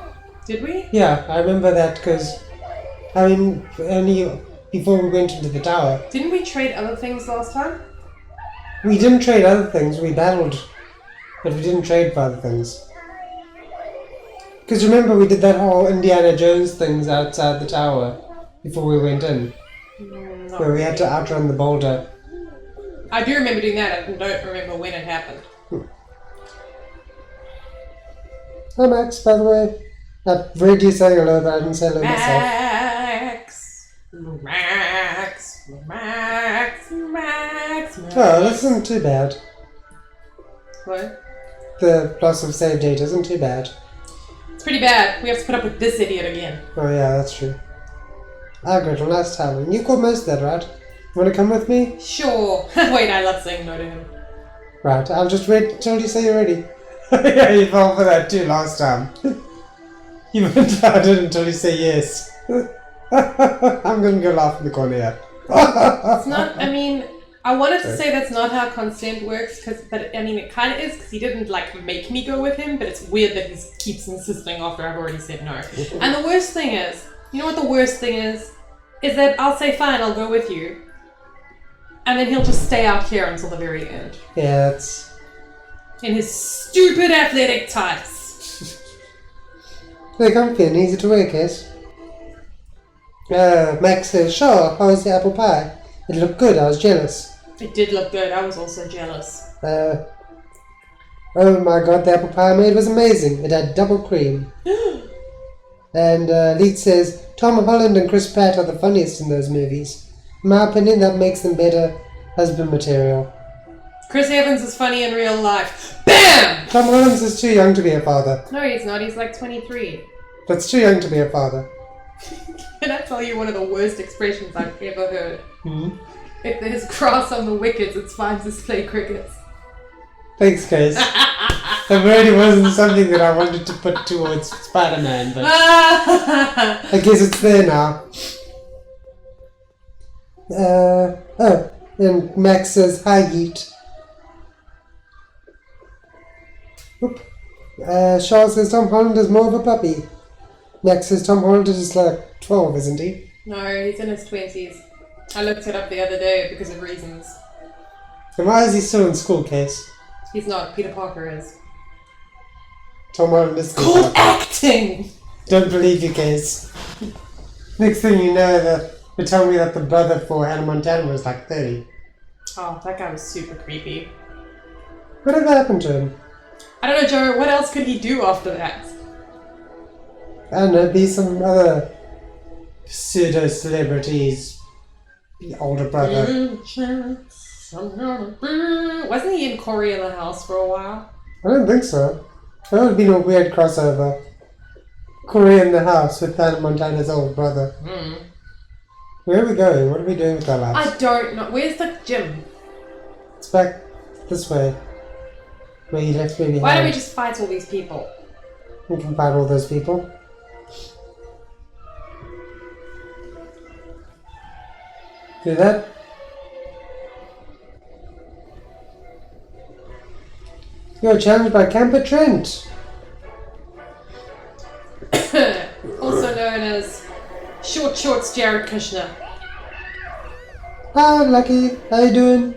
Did we? Yeah, I remember that, because... I mean, only before we went into the tower. Didn't we trade other things last time? We didn't trade other things, we battled. But we didn't trade for other things. Because remember, we did that whole Indiana Jones things outside the tower before we went in. Where we had to outrun the boulder. I do remember doing that, I don't remember when it happened. Hi Max, by the way. I've read you saying hello, but I didn't say hello myself. Max. Oh, this isn't too bad. What? The loss of save data isn't too bad. It's pretty bad. We have to put up with this idiot again. Oh yeah, that's true. I got a nice time. You caught most of that, right? Want to come with me? Sure. Wait, I love saying no to him. Right, I'll just wait until you say you're ready. Yeah, you fell for that too last time. You went about it until you say yes. I'm gonna go laugh in the corner here. It's not, I mean, I wanted to say that's not how consent works, but I mean, it kind of is, because he didn't, like, make me go with him, but it's weird that he keeps insisting after I've already said no. And the worst thing is, you know what the worst thing is? Is that I'll say, fine, I'll go with you. And then he'll just stay out here until the very end. Yeah, that's... In his stupid athletic tights. They're comfy and easy to wear, Case. Max says, sure, how was the apple pie? It looked good, I was jealous. It did look good, I was also jealous. Oh my god, the apple pie I made was amazing. It had double cream. And Leet says, Tom Holland and Chris Pratt are the funniest in those movies. In my opinion, that makes them better husband material. Chris Evans is funny in real life. BAM! Tom Holland is too young to be a father. No, he's not. He's like 23. That's too young to be a father. Can I tell you one of the worst expressions I've ever heard? Hmm? If there's grass on the wickets, it's fine to play crickets. Thanks, Case. That really wasn't something that I wanted to put towards Spider-Man, but I guess it's there now. And Max says, hi, Yeet. Oop. Shaw says, Tom Holland is more of a puppy. Max says, Tom Holland is like 12, isn't he? No, he's in his 20s. I looked it up the other day because of reasons. And why is he still in school, Case? He's not. Peter Parker is. Tom Holland is Called acting! Don't believe you, Case. Next thing you know, they tell me that the brother for Hannah Montana was like 30. Oh, that guy was super creepy. Whatever happened to him? I don't know, Joe. What else could he do after that? I don't know, be some other pseudo-celebrities. The older brother. Wasn't he in Corey in the House for a while? I don't think so. That would have been a weird crossover. Corey in the House with Hannah Montana's older brother. Where are we going? What are we doing with our lives? I don't know. Where's the gym? It's back this way. where you left me behind. Why don't we just fight all these people? We can fight all those people. Do that. You're challenged by Camper Trent. Also known as Short Shorts Jared Kushner. Hi, Lucky. How you doing?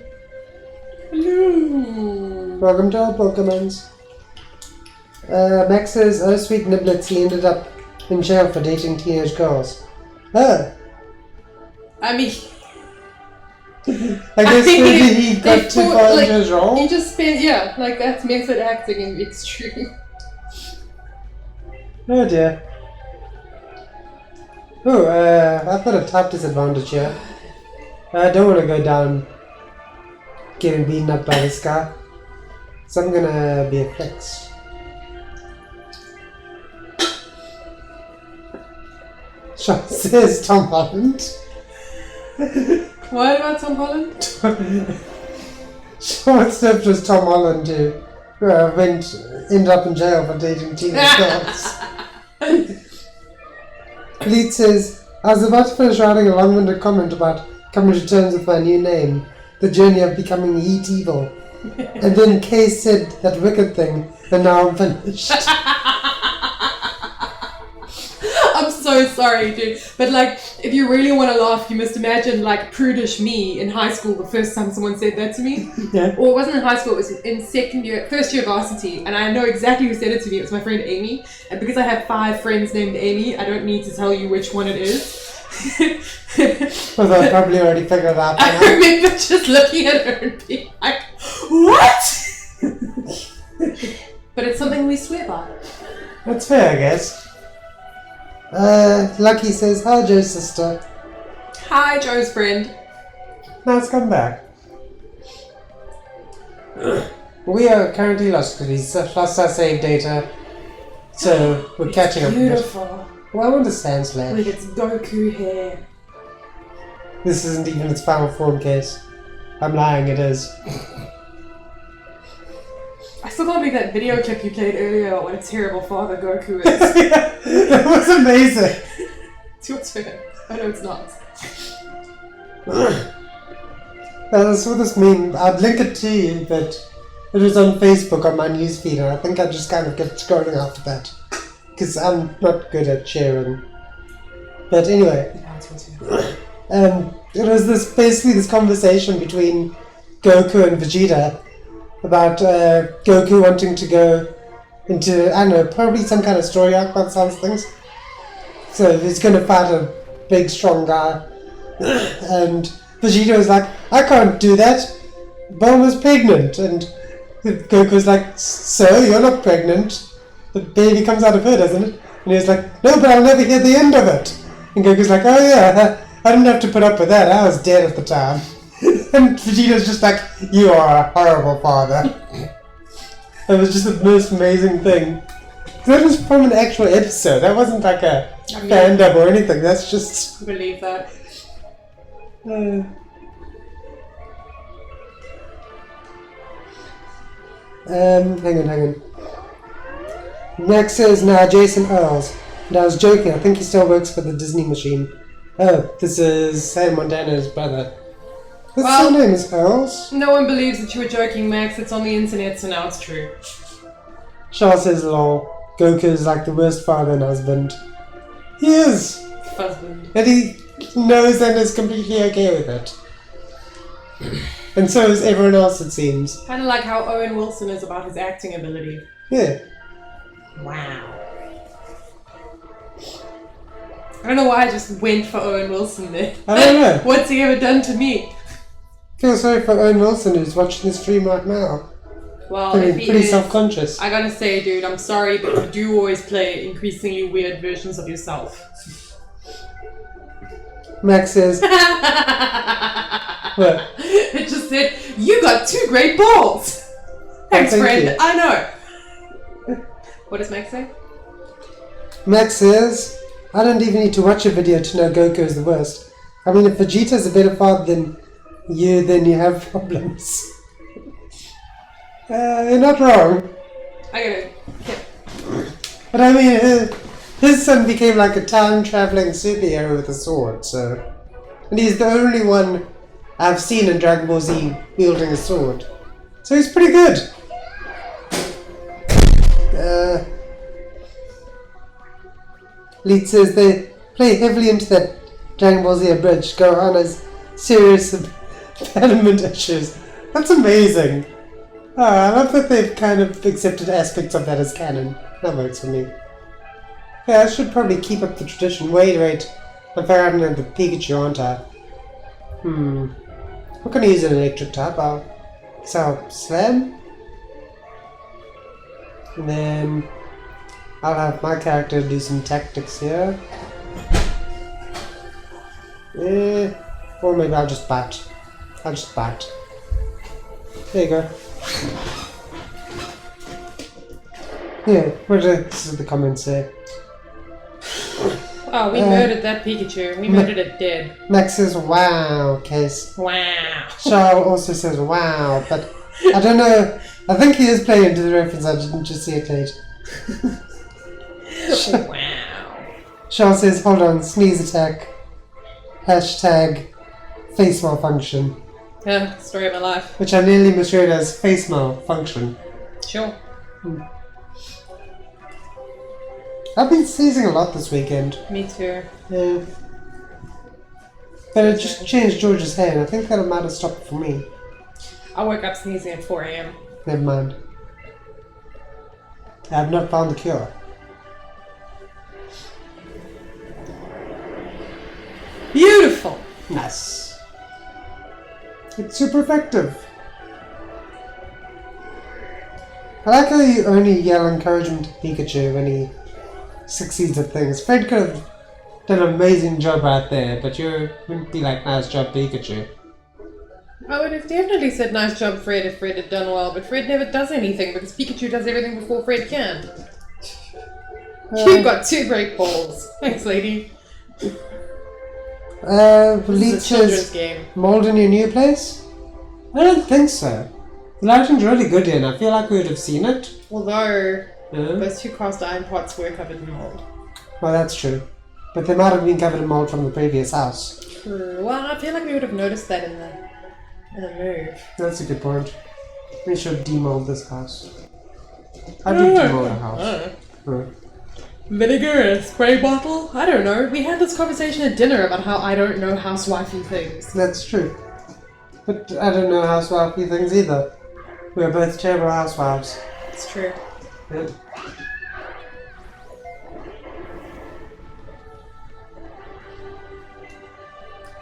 Hello. Welcome to our Pokemons. Max says, oh sweet niblets, he ended up in jail for dating teenage girls. Oh. I mean... I guess maybe he got too far into his role. He just spent, yeah, like that's method acting in the extreme. Oh dear. Oh, I've got a tough disadvantage here. I don't want to go down getting beaten up by this guy. So I'm gonna be a flex. Sean says Tom Holland. What about Tom Holland? Short stepped was Tom Holland who ended up in jail for dating teenage girls. Lead says, I was about to finish writing a long-winded comment about coming to terms with my new name, the journey of becoming Yeet Evil. And then Kay said that wicked thing, and now I'm finished. I'm so sorry, dude. But like, if you really want to laugh, you must imagine like prudish me in high school the first time someone said that to me. Yeah. Or it wasn't in high school, it was in first year varsity, and I know exactly who said it to me. It was my friend Amy. And because I have 5 friends named Amy, I don't need to tell you which one it is. Well, I've probably already figured it out. I remember just looking at her and being like, what? But it's something we swear by. That's fair, I guess. Lucky says, hi Joe's sister. Hi, Joe's friend. Nice come back. We are currently lost because he's lost our save data. So we're catching up. Beautiful. Well, I want a sand slash. With its Goku hair. This isn't even its final form case. I'm lying, it is. I still can't believe that video clip you played earlier about what a terrible father Goku is. Yeah, that was amazing. It's your turn. Oh no, it's not. I saw this meme. I'd link it to you, but it was on Facebook on my newsfeed, and I think I just kind of kept scrolling after that. Because I'm not good at sharing. But anyway. It was basically this conversation between Goku and Vegeta about Goku wanting to go into, I don't know, probably some kind of story arc by the sounds of things. So he's going to fight a big, strong guy. And Vegeta was like, I can't do that. Bulma's pregnant. And Goku was like, so you're not pregnant. The baby comes out of her, doesn't it? And he was like, no, but I'll never hear the end of it. And Goku's like, oh yeah, I didn't have to put up with that. I was dead at the time. And Vegeta's just like, you are a horrible father. It was just the most amazing thing. That was from an actual episode. That wasn't like a fan dub or anything. That's just... I believe that. Hang on. Max says, nah, Jason Earls. And I was joking, I think he still works for the Disney machine. Oh, this is Sam Montana's brother. His surname is Earls? No one believes that you were joking, Max. It's on the internet, so now it's true. Shaw says, lol, Goku is like the worst father and husband. He is! Husband. And he knows and is completely okay with it. And so is everyone else, it seems. Kind of like how Owen Wilson is about his acting ability. Yeah. Wow. I don't know why I just went for Owen Wilson there. I don't know. What's he ever done to me? Feel sorry for Owen Wilson who's watching the stream right now. Well, Feeling if he pretty is, self-conscious. I gotta say, dude, I'm sorry, but you do always play increasingly weird versions of yourself. Max says... What? It just said, you got 2 great balls! Thanks, thank friend. you. I know. What does Max say? Max says, I don't even need to watch a video to know Goku is the worst. I mean, if Vegeta's a better father than you have problems. You're not wrong. I get it. Yeah. But I mean, his son became like a time-traveling superhero with a sword, so... And he's the only one I've seen in Dragon Ball Z wielding a sword. So he's pretty good. Lead says they play heavily into that Dragon Ball Z abridged, go on as serious abandonment issues. That's amazing. Oh, I love that they've kind of accepted aspects of that as canon. That works for me. Yeah, I should probably keep up the tradition. Wait. I'm firing at the Pikachu, aren't I? I'm gonna use an electric type. I'll Slam. And then I'll have my character do some tactics here. Or maybe I'll just bat. There you go. Yeah, what does the comments say? Oh, we murdered that Pikachu. We murdered it dead. Max says, wow, Case. Wow. Charles also says, wow, but I don't know. I think he is playing into the reference. I didn't just see it late. Wow. Charles says, hold on, sneeze attack. Hashtag face malfunction. Story of my life. Which I nearly misread as face malfunction. Sure. I've been sneezing a lot this weekend. Me too. Yeah. But it just changed George's hair, and I think that might have stopped for me. I woke up sneezing at 4 a.m. Never mind. I have not found the cure. Beautiful! Nice. It's super effective. I like how you only yell encouragement to Pikachu when he succeeds at things. Fred could have done an amazing job right there, but you wouldn't be like, nice job, Pikachu. I would have definitely said nice job, Fred, if Fred had done well, but Fred never does anything because Pikachu does everything before Fred can. You've got 2 great balls. Thanks, lady. Lead says, game. mold in your new place? I don't think so. The lighting's really good in. I feel like we would have seen it. Although, those 2 cast iron pots were covered in mold. Well, that's true. But they might have been covered in mold from the previous house. True. Well, I feel like we would have noticed that in the move. That's a good point. We should demold this house. How do you demold a house? Vinegar in a spray bottle? I don't know. We had this conversation at dinner about how I don't know housewifey things. That's true. But I don't know housewifey things either. We're both terrible housewives. It's true. Yeah.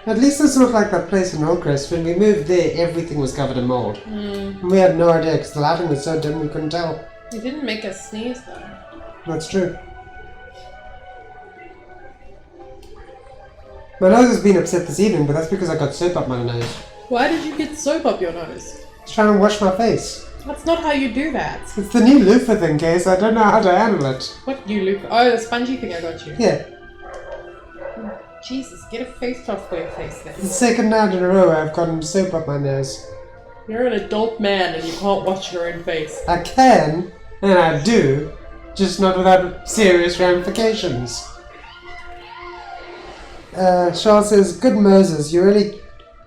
At least it's not like that place in Hillcrest. When we moved there, everything was covered in mold. And we had no idea because the lighting was so dim we couldn't tell. It didn't make us sneeze though. That's true. My nose has been upset this evening, but that's because I got soap up my nose. Why did you get soap up your nose? I was trying to wash my face. That's not how you do that. It's the new loofah thing, Case. I don't know how to handle it. What new loop? Oh, the spongy thing I got you. Yeah. Jesus, get a face cloth for your face then. It's the second night in a row I've gotten soap up my nose. You're an adult man and you can't wash your own face. I can, and I do, just not without serious ramifications. Shaw says, good Moses, you really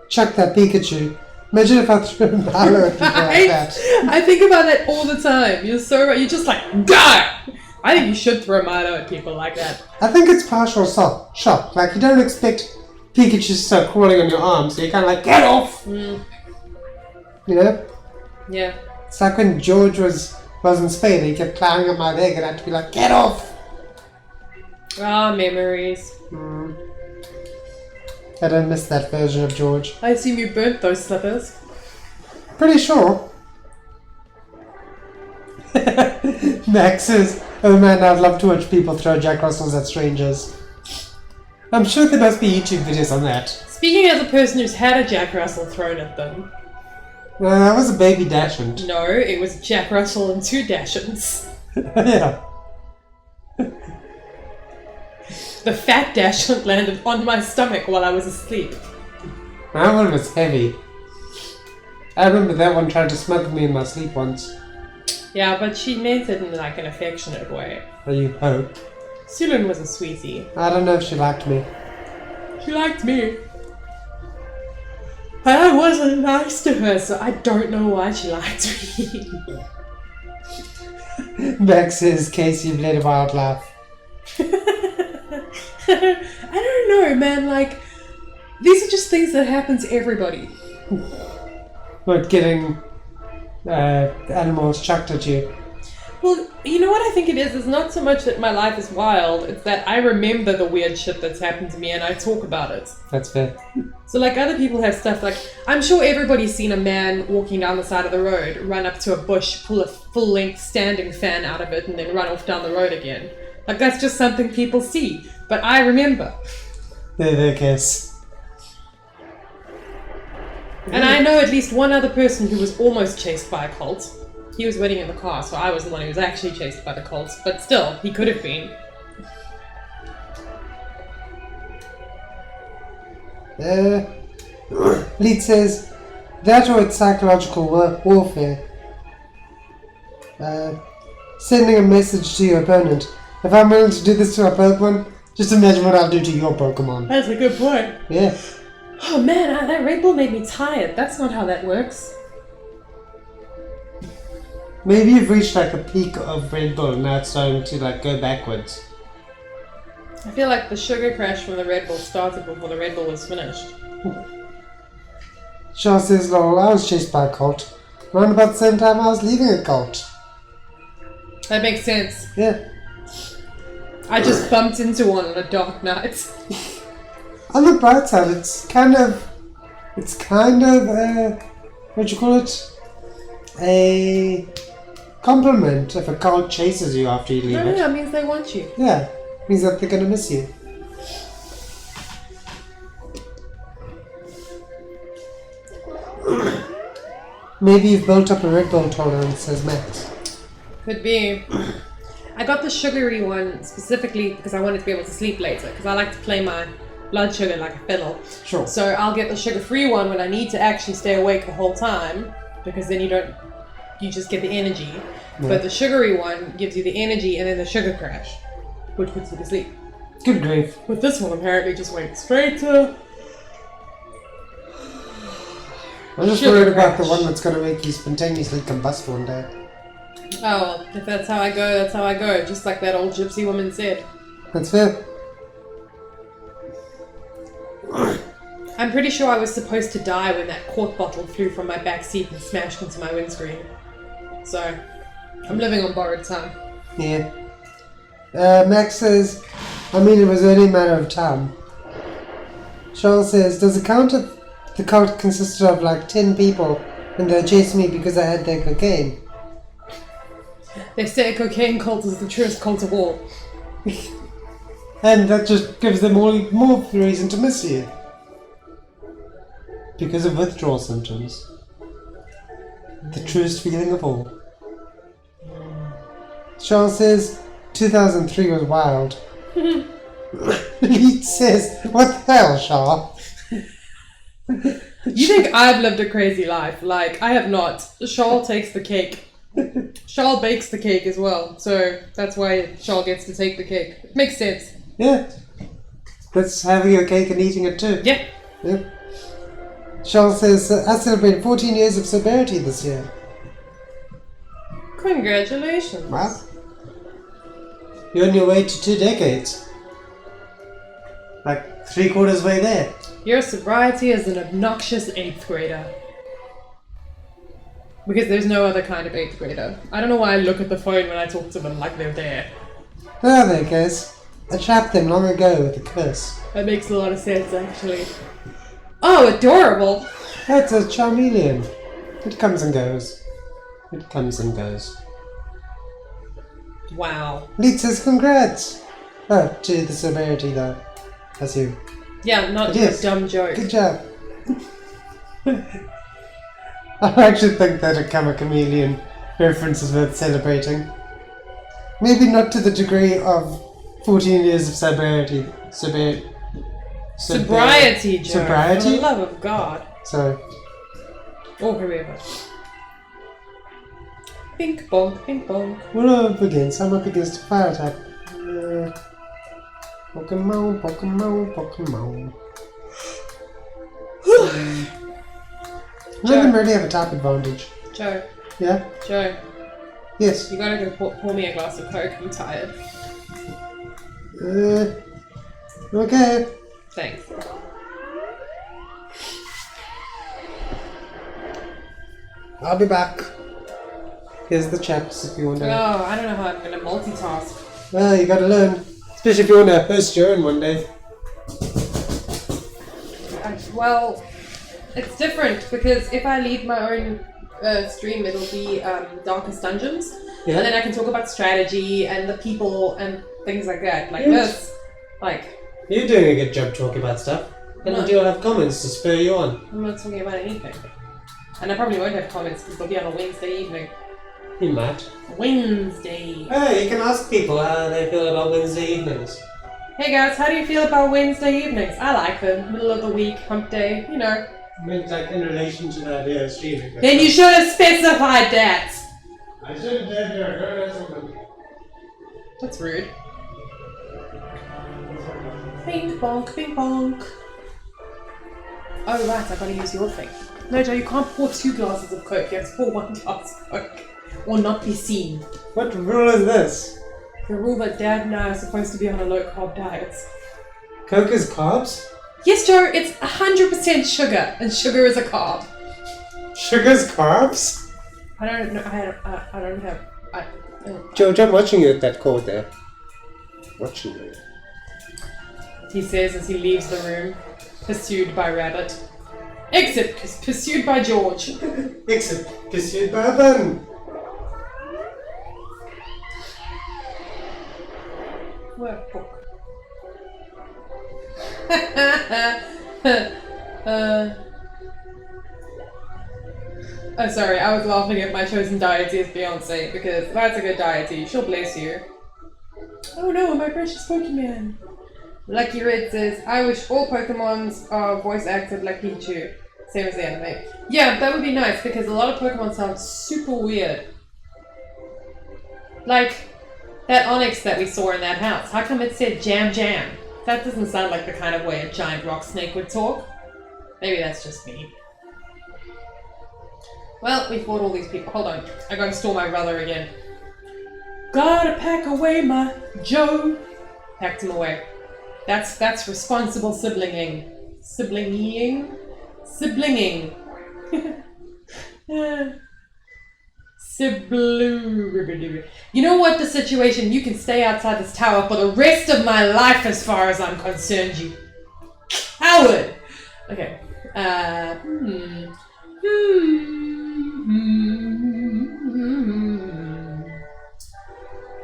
chucked that Pikachu. Imagine if I threw a Milo at people like that. I think about that all the time. You're so right. You're just like, die! I think you should throw Milo at people like that. I think it's partial shock. Like, you don't expect Pikachu to start crawling on your arm, so you're kind of like, get off! You know? Yeah. It's like when George was in Spain and he kept climbing up my leg and I had to be like, get off! Ah, memories. I don't miss that version of George. I assume you burnt those slippers. Pretty sure. Max says, oh man, I'd love to watch people throw Jack Russells at strangers. I'm sure there must be YouTube videos on that. Speaking as a person who's had a Jack Russell thrown at them. That was a baby Dachshund. No, it was Jack Russell and 2 Dachshunds. Yeah. The fat Dachshund landed on my stomach while I was asleep. That one was heavy. I remember that one tried to smother me in my sleep once. Yeah, but she meant it in like an affectionate way. Oh, you hope. Sulin was a sweetie. I don't know if she liked me. She liked me. But I wasn't nice to her, so I don't know why she liked me. Max says, Casey, you've led a wild life. I don't know, man. Like, these are just things that happen to everybody. What, getting animals chucked at you? Well, you know what I think it is? It's not so much that my life is wild, it's that I remember the weird shit that's happened to me and I talk about it. That's fair. So like other people have stuff like, I'm sure everybody's seen a man walking down the side of the road, run up to a bush, pull a full-length standing fan out of it and then run off down the road again. Like that's just something people see. But I remember. Their case. And I know at least one other person who was almost chased by a cult. He was waiting in the car, so I was the one who was actually chased by the cult. But still, he could have been. Lead says, that or it's psychological warfare. Sending a message to your opponent. If I'm willing to do this to a Pokemon, just imagine what I'll do to your Pokemon. That's a good point. Yeah. Oh man, that Red Bull made me tired. That's not how that works. Maybe you've reached like a peak of Red Bull and now it's starting to like go backwards. I feel like the sugar crash from the Red Bull started before the Red Bull was finished. Shaw says, lol, I was chased by a cult. Around about the same time I was leaving a cult. That makes sense. Yeah. I just bumped into one on a dark night. On the bright side, it's kind of, what do you call it? A compliment if a cult chases you after you leave No, it. that means they want you. Yeah, means that they're gonna miss you. Maybe you've built up a Red Bull tolerance, says Max. Could be. I got the sugary one specifically because I wanted to be able to sleep later, because I like to play my blood sugar like a fiddle. Sure. So I'll get the sugar-free one when I need to actually stay awake the whole time, because then you just get the energy. Yeah. But the sugary one gives you the energy and then the sugar crash, which puts you to sleep. Good grief. With this one, apparently just went straight to... I'm just Sugar worried about the crash. one that's gonna make you spontaneously combust one day. Oh, well, if that's how I go, that's how I go. Just like that old gypsy woman said. That's fair. I'm pretty sure I was supposed to die when that quart bottle flew from my back seat and smashed into my windscreen. So, I'm living on borrowed time. Yeah. Max says, I mean, it was only a matter of time. Charles says, does the cult consisted of like 10 people and they chased me because I had their cocaine? They say a cocaine cult is the truest cult of all. And that just gives them all more reason to miss you. Because of withdrawal symptoms. The truest feeling of all. Charles says, 2003 was wild. He says, what the hell, Charles? You think I've lived a crazy life? Like, I have not. Charles takes the cake. Charles bakes the cake as well, so that's why Charles gets to take the cake. It makes sense. Yeah. That's having your cake and eating it too. Yeah. Yep. Charles says, I celebrated 14 years of sobriety this year. Congratulations. Wow. You're on your way to 2 decades. Like 3/4 way there. Your sobriety is an obnoxious 8th grader. Because there's no other kind of 8th grader. I don't know why I look at the phone when I talk to them like they're there. Oh, there it goes. I trapped them long ago with a curse. That makes a lot of sense, actually. Oh, adorable! That's a Charmeleon. It comes and goes. It comes and goes. Wow. Lead says congrats! Oh, to the sobriety though. That's you. Yeah, not It your is. dumb joke. Good job. I actually think that a chameleon reference is worth celebrating. Maybe not to the degree of 14 years of sobriety. Sobriety, Joe. Sobriety? For the love of God. So, Or whoever. Pink bonk, pink bonk. We're up against. I'm up against a fire type. Pokemon, Pokemon, Pokemon. None of them really have a type advantage. Joe. Yeah? Joe. Yes. You gotta go pour me a glass of Coke. I'm tired. Okay. Thanks. I'll be back. Here's the chaps if you want to. Oh, I don't know how I'm gonna multitask. Well, you gotta learn. Especially if you want to host your own one day. Well, it's different because if I lead my own stream, it'll be Darkest Dungeons. Yeah. And then I can talk about strategy and the people and things like that. Like Yes. this. Like, You're doing a good job talking about stuff. And No. you'll have comments to spur you on. I'm not talking about anything. And I probably won't have comments because they'll be on a Wednesday evening. You might. Wednesday. Oh, you can ask people how they feel about Wednesday evenings. Hey guys, how do you feel about Wednesday evenings? I like them. Middle of the week, hump day, you know. I mean, like in relation to the idea of streaming. Then you should have specified that. I should have done your something. That's rude. Ping bonk, ping bonk. Oh right, I gotta use your thing. No Joe, you can't pour 2 glasses of Coke, you have to pour 1 glass of Coke. Or not be seen. What rule is this? The rule that Dad and I are supposed to be on a low carb diet. Coke is carbs? Yes Joe, it's 100% sugar, and sugar is a carb. Sugar's carbs? I don't know, I don't have... George, I'm watching you at that chord there. Watching you. He says as he leaves the room, pursued by Rabbit. Exit, pursued by George. Exit, pursued by a bun. Workbook. Oh, sorry, I was laughing at my chosen deity as Beyonce because that's a good deity. She'll bless you. Oh no, my precious Pokemon. Lucky Red says, I wish all Pokemons are voice acted like Pikachu. Same as the anime. Yeah, that would be nice because a lot of Pokemon sound super weird. Like that Onyx that we saw in that house. How come it said Jam Jam? That doesn't sound like the kind of way a giant rock snake would talk. Maybe that's just me. Well, we fought all these people. Hold on. I gotta store my brother again. Gotta pack away my Joe. Packed him away. That's responsible siblinging. Siblinging? Siblinging. Siblu. You know what the situation? You can stay outside this tower for the rest of my life as far as I'm concerned, you coward! Okay. I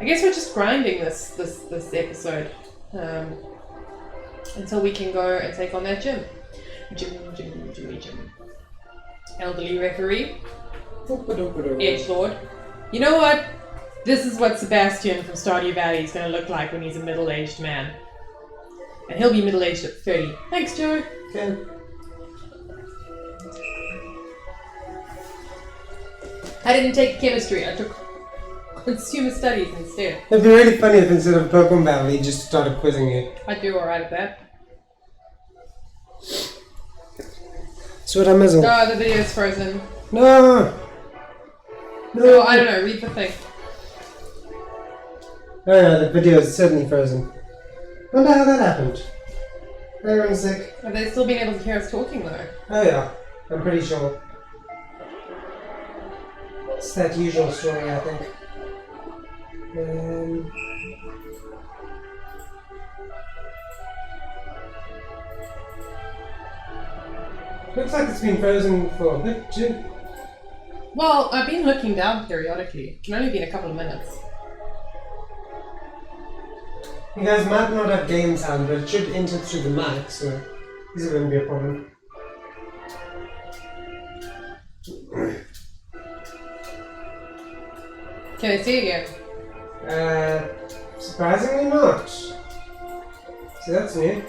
guess we're just grinding this episode. Until we can go and take on that gym. Gym. Elderly referee. Edgelord. You know what? This is what Sebastian from Stardew Valley is going to look like when he's a middle-aged man. And he'll be middle-aged at 30. Thanks, Joe. Okay. I didn't take chemistry. I took consumer studies instead. It'd be really funny if instead of Pokemon Battle, he just started quizzing you. I'd do alright at that. So what I mizzle. Oh, the video's frozen. No! No, I don't know. Read the thing. Oh yeah, the video is certainly frozen. Wonder how that happened. Everyone's sick. Have they still been able to hear us talking though? Oh yeah, I'm pretty sure. It's that usual story, I think. Looks like it's been frozen for a bit too. Well, I've been looking down periodically. It's only been a couple of minutes. You guys might not have game sound, but it should enter through the mic, so this wouldn't be a problem. Can I see again? Surprisingly not. So that's new.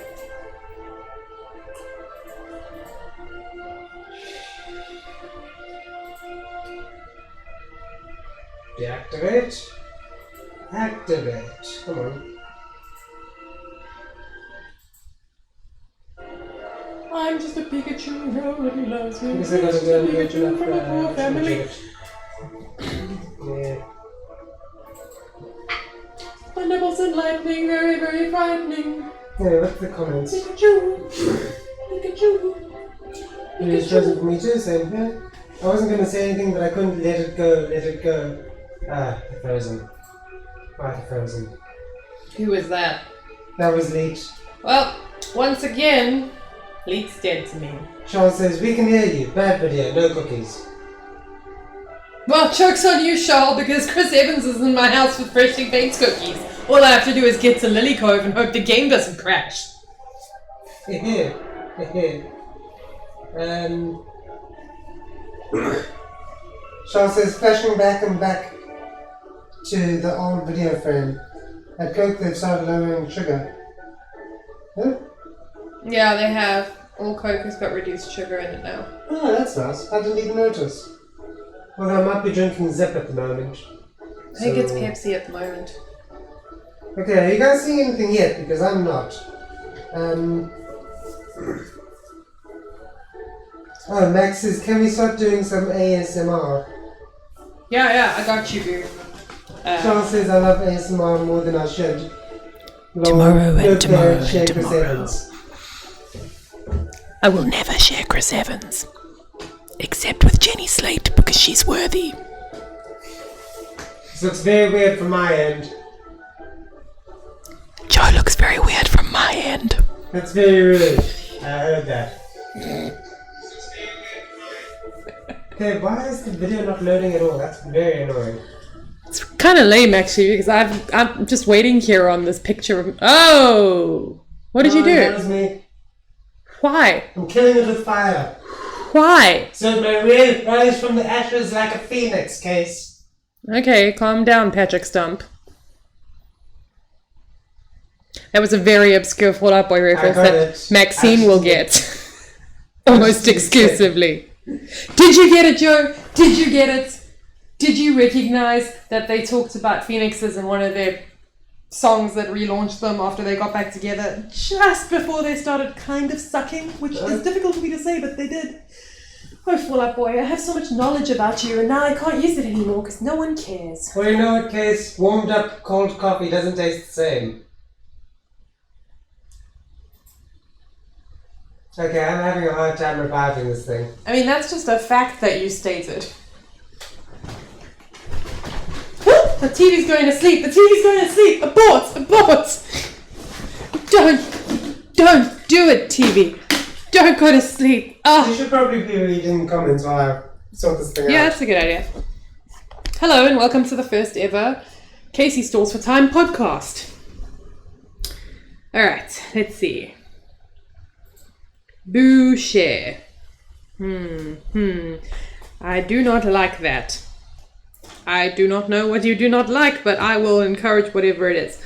Deactivate. Activate. Come on. I'm just a Pikachu, nobody loves me. I guess I gotta go and open up from a poor family. Yeah. Thunderbolts and lightning, very, very frightening. Yeah, what's the comments? Pikachu, Pikachu. It is present for me too, same here. I wasn't gonna say anything, but I couldn't let it go. Ah, the frozen. Ah, the frozen. Who was that? That was Leech. Well, once again, Leek's dead to me. Sean says, we can hear you. Bad video, no cookies. Well, joke's on you, Charles, because Chris Evans is in my house with freshly baked cookies. All I have to do is get to Lily Cove and hope the game doesn't crash. Sean says, flashing back and back to the old video frame. At Coke, they've started lowering sugar. Huh? Yeah, they have. All Coke has got reduced sugar in it now. Oh, that's nice. I didn't even notice. Well, I might be drinking Zip at the moment. I think it's Pepsi at the moment. Okay, are you guys seeing anything yet? Because I'm not. Oh, Max says, can we start doing some ASMR? Yeah, I got you, boo. Charles says, I love ASMR more than I should. Tomorrow and tomorrow and Chris tomorrow. Evans. I will never share Chris Evans. Except with Jenny Slate because she's worthy. This looks very weird from my end. Joe looks very weird from my end. That's very rude. I heard that. Okay, why is the video not loading at all? That's very annoying. It's kind of lame, actually, because I'm just waiting here on this picture of... Oh! What did you do? That was me. Why? I'm killing it with fire. Why? So my will rise from the ashes like a phoenix, Case. Okay, calm down, Patrick Stump. That was a very obscure Fall Out Boy reference that Maxine will get. Almost exclusively. Did you get it, Joe? Did you get it? Did you recognize that they talked about phoenixes in one of their songs that relaunched them after they got back together just before they started kind of sucking, which is difficult for me to say, but they did. Oh, Fall Out Boy, I have so much knowledge about you and now I can't use it anymore because no one cares. Well, you know what, Case? Warmed up cold coffee doesn't taste the same. Okay, I'm having a hard time reviving this thing. I mean, that's just a fact that you stated. The TV's going to sleep! The TV's going to sleep! Abort! Abort! Don't do it, TV! Don't go to sleep! Oh. You should probably be reading comments while I sort this thing out. Yeah, that's a good idea. Hello and welcome to the first ever Casey Stalls for Time podcast. Alright, let's see. Boo share. I do not like that. I do not know what you do not like, but I will encourage whatever it is.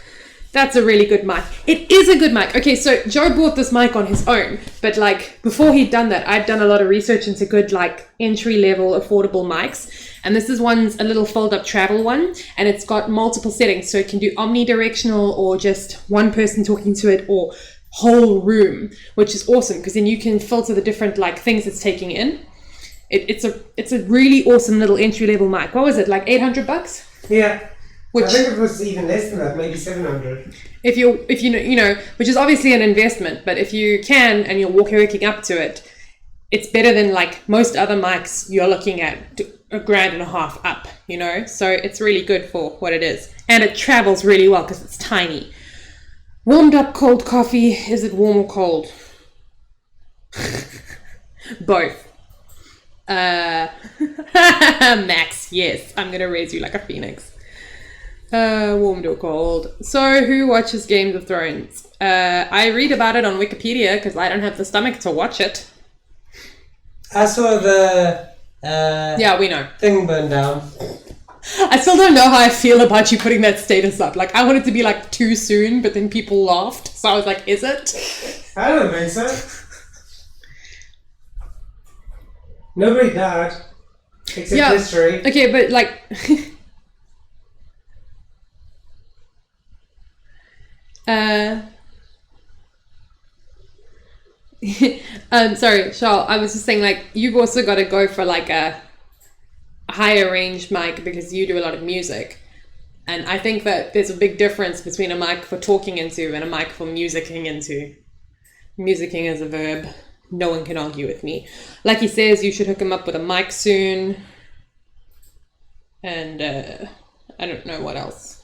That's a really good mic. It is a good mic. Okay, so Joe bought this mic on his own, but like before he'd done that, I'd done a lot of research into good like entry-level affordable mics. And this is one's a little fold-up travel one, and it's got multiple settings, so it can do omnidirectional or just one person talking to it or whole room, which is awesome because then you can filter the different like things it's taking in. It's a really awesome little entry-level mic. What was it, like $800? Yeah. Which, I think it was even less than that, maybe 700. If you know, which is obviously an investment, but if you can and you're working up to it, it's better than like most other mics you're looking at $1,500 up, you know? So it's really good for what it is. And it travels really well because it's tiny. Warmed up cold coffee, is it warm or cold? Both. Max, yes, I'm gonna raise you like a phoenix. Warmed or cold. So, who watches Game of Thrones? I read about it on Wikipedia because I don't have the stomach to watch it. I saw the yeah, we know. thing burn down. I still don't know how I feel about you putting that status up. Like, I wanted to be like too soon, but then people laughed. So I was like, is it? I don't think so. Nobody died. Except history. Okay, but like... Sorry, Charles, I was just saying, like, you've also got to go for, like, a higher range mic because you do a lot of music. And I think that there's a big difference between a mic for talking into and a mic for musicking into. Musicking is a verb. No one can argue with me. Like he says, you should hook him up with a mic soon. And I don't know what else.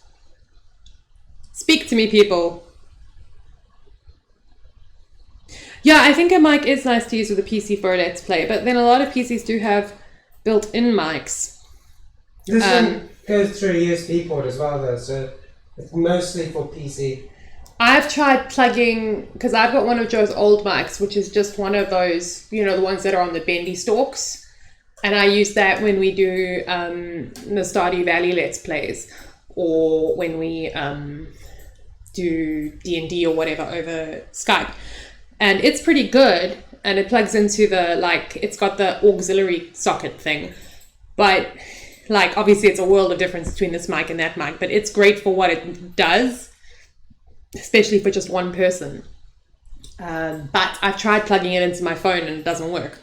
Speak to me, people. Yeah, I think a mic is nice to use with a PC for a Let's Play, but then a lot of PCs do have built-in mics. This one goes through a USB port as well, though, so it's mostly for PC. I've tried plugging, because I've got one of Joe's old mics, which is just one of those, you know, the ones that are on the bendy stalks. And I use that when we do the Stardew Valley Let's Plays, or when we do D&D or whatever over Skype. And it's pretty good, and it plugs into the, like, it's got the auxiliary socket thing. But, like, obviously it's a world of difference between this mic and that mic, but it's great for what it does, especially for just one person. But I've tried plugging it into my phone and it doesn't work.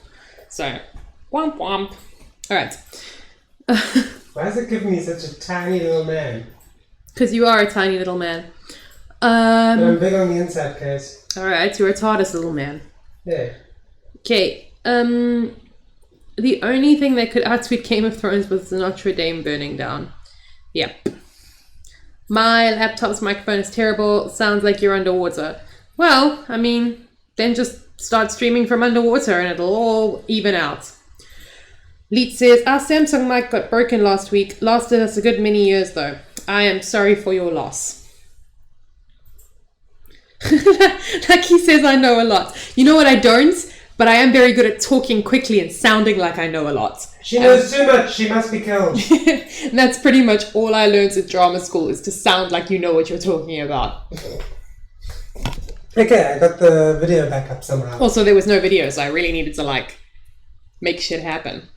So, womp womp. Alright. Why is it giving me such a tiny little man? Because you are a tiny little man. But I'm big on the inside case. Alright, you're a TARDIS little man. Yeah. Okay. The only thing that could outspeed Game of Thrones was the Notre Dame burning down. Yep. My laptop's microphone is terrible. Sounds like you're underwater. Well, I mean, then just start streaming from underwater and it'll all even out. Leet says, our Samsung mic got broken last week. Lasted us a good many years though. I am sorry for your loss. Like he says, I know a lot. You know what, I don't, but I am very good at talking quickly and sounding like I know a lot. She knows too much, she must be killed. And that's pretty much all I learned at drama school, is to sound like you know what you're talking about. Okay, I got the video back up somehow. Also, there was no video, so I really needed to, like, make shit happen.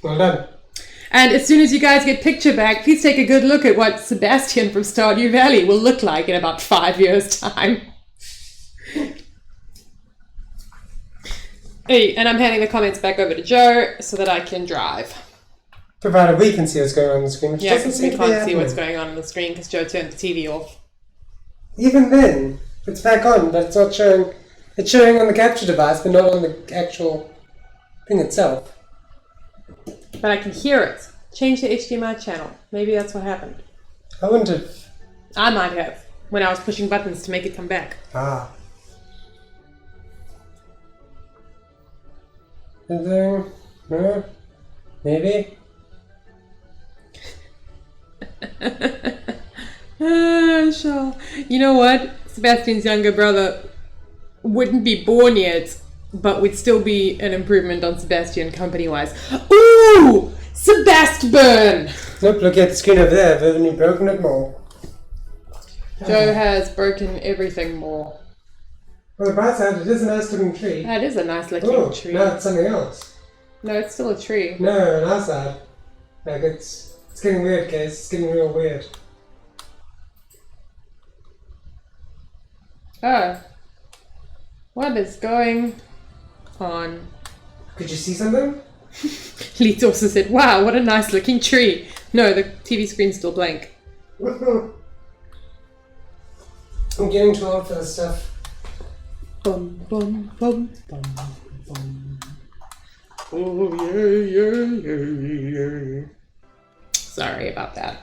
Well done. And as soon as you guys get picture back, please take a good look at what Sebastian from Stardew Valley will look like in about 5 years' time. Hey, and I'm handing the comments back over to Joe so that I can drive. Provided we can see what's going on the screen, which Yeah, doesn't because seem we to be can't see what's happening. going on the screen because Joe turned the TV off. Even then, it's back on, but it's not showing. It's showing on the capture device, but not on the actual thing itself. But I can hear it. Change the HDMI channel. Maybe that's what happened. I wouldn't have. I might have, when I was pushing buttons to make it come back. Ah. And then, no? Maybe? Sure. You know what? Sebastian's younger brother wouldn't be born yet, but would still be an improvement on Sebastian company-wise. Ooh! Sebastian! Nope, look at the screen over there. I've only broken it more. Joe has broken everything more. Well, the bright side, it is a nice looking tree. That is a nice looking Oh, tree. now it's something else. No, it's still a tree. No, on our side. Like, it's getting weird, Case. It's getting real weird. Oh. What is going on? Could you see something? Leeds also said, wow, what a nice looking tree. No, the TV screen's still blank. I'm getting too old for this stuff. Bum, bum, bum, bum, bum. Oh, yeah. Sorry about that.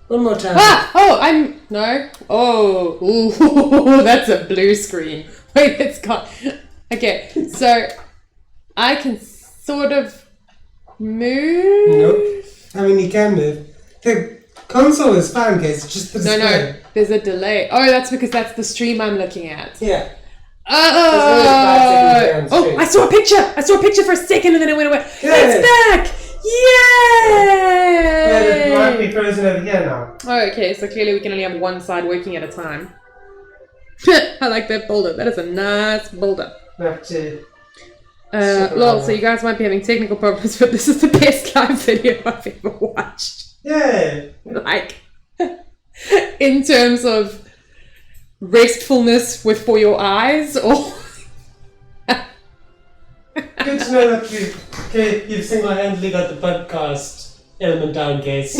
One more time. Ah! Oh, no. Oh, ooh, that's a blue screen. Wait, it's got... Okay, so I can sort of move. Nope. I mean, you can move. The console is fine, Case. It's just the display. No, there's a delay. Oh, that's because that's the stream I'm looking at. Yeah. Oh, oh! I saw a picture. I saw a picture for a second, and then it went away. Good. It's back! Yay! Yeah, it might be frozen over here now. Oh, okay, so clearly we can only have one side working at a time. I like that boulder. That is a nice boulder. I have to. Lol, so you guys might be having technical problems, but this is the best live video I've ever watched. Yeah. Like, in terms of restfulness for your eyes, or Good to know that you've single-handedly got the podcast element down, Case.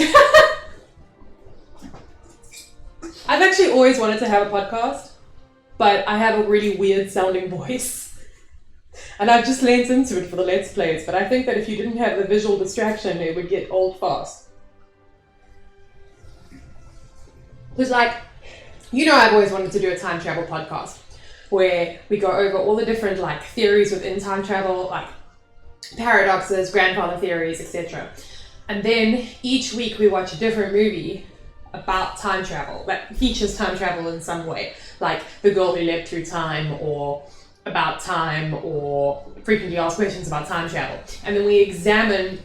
I've actually always wanted to have a podcast, but I have a really weird sounding voice. And I've just leaned into it for the Let's Plays, but I think that if you didn't have the visual distraction, it would get old fast. Because I've always wanted to do a time travel podcast, where we go over all the different theories within time travel, paradoxes, grandfather theories, etc. And then each week we watch a different movie about time travel that features time travel in some way, like The Girl Who Leapt Through Time, or About Time, or Frequently Asked Questions about time travel. And then we examine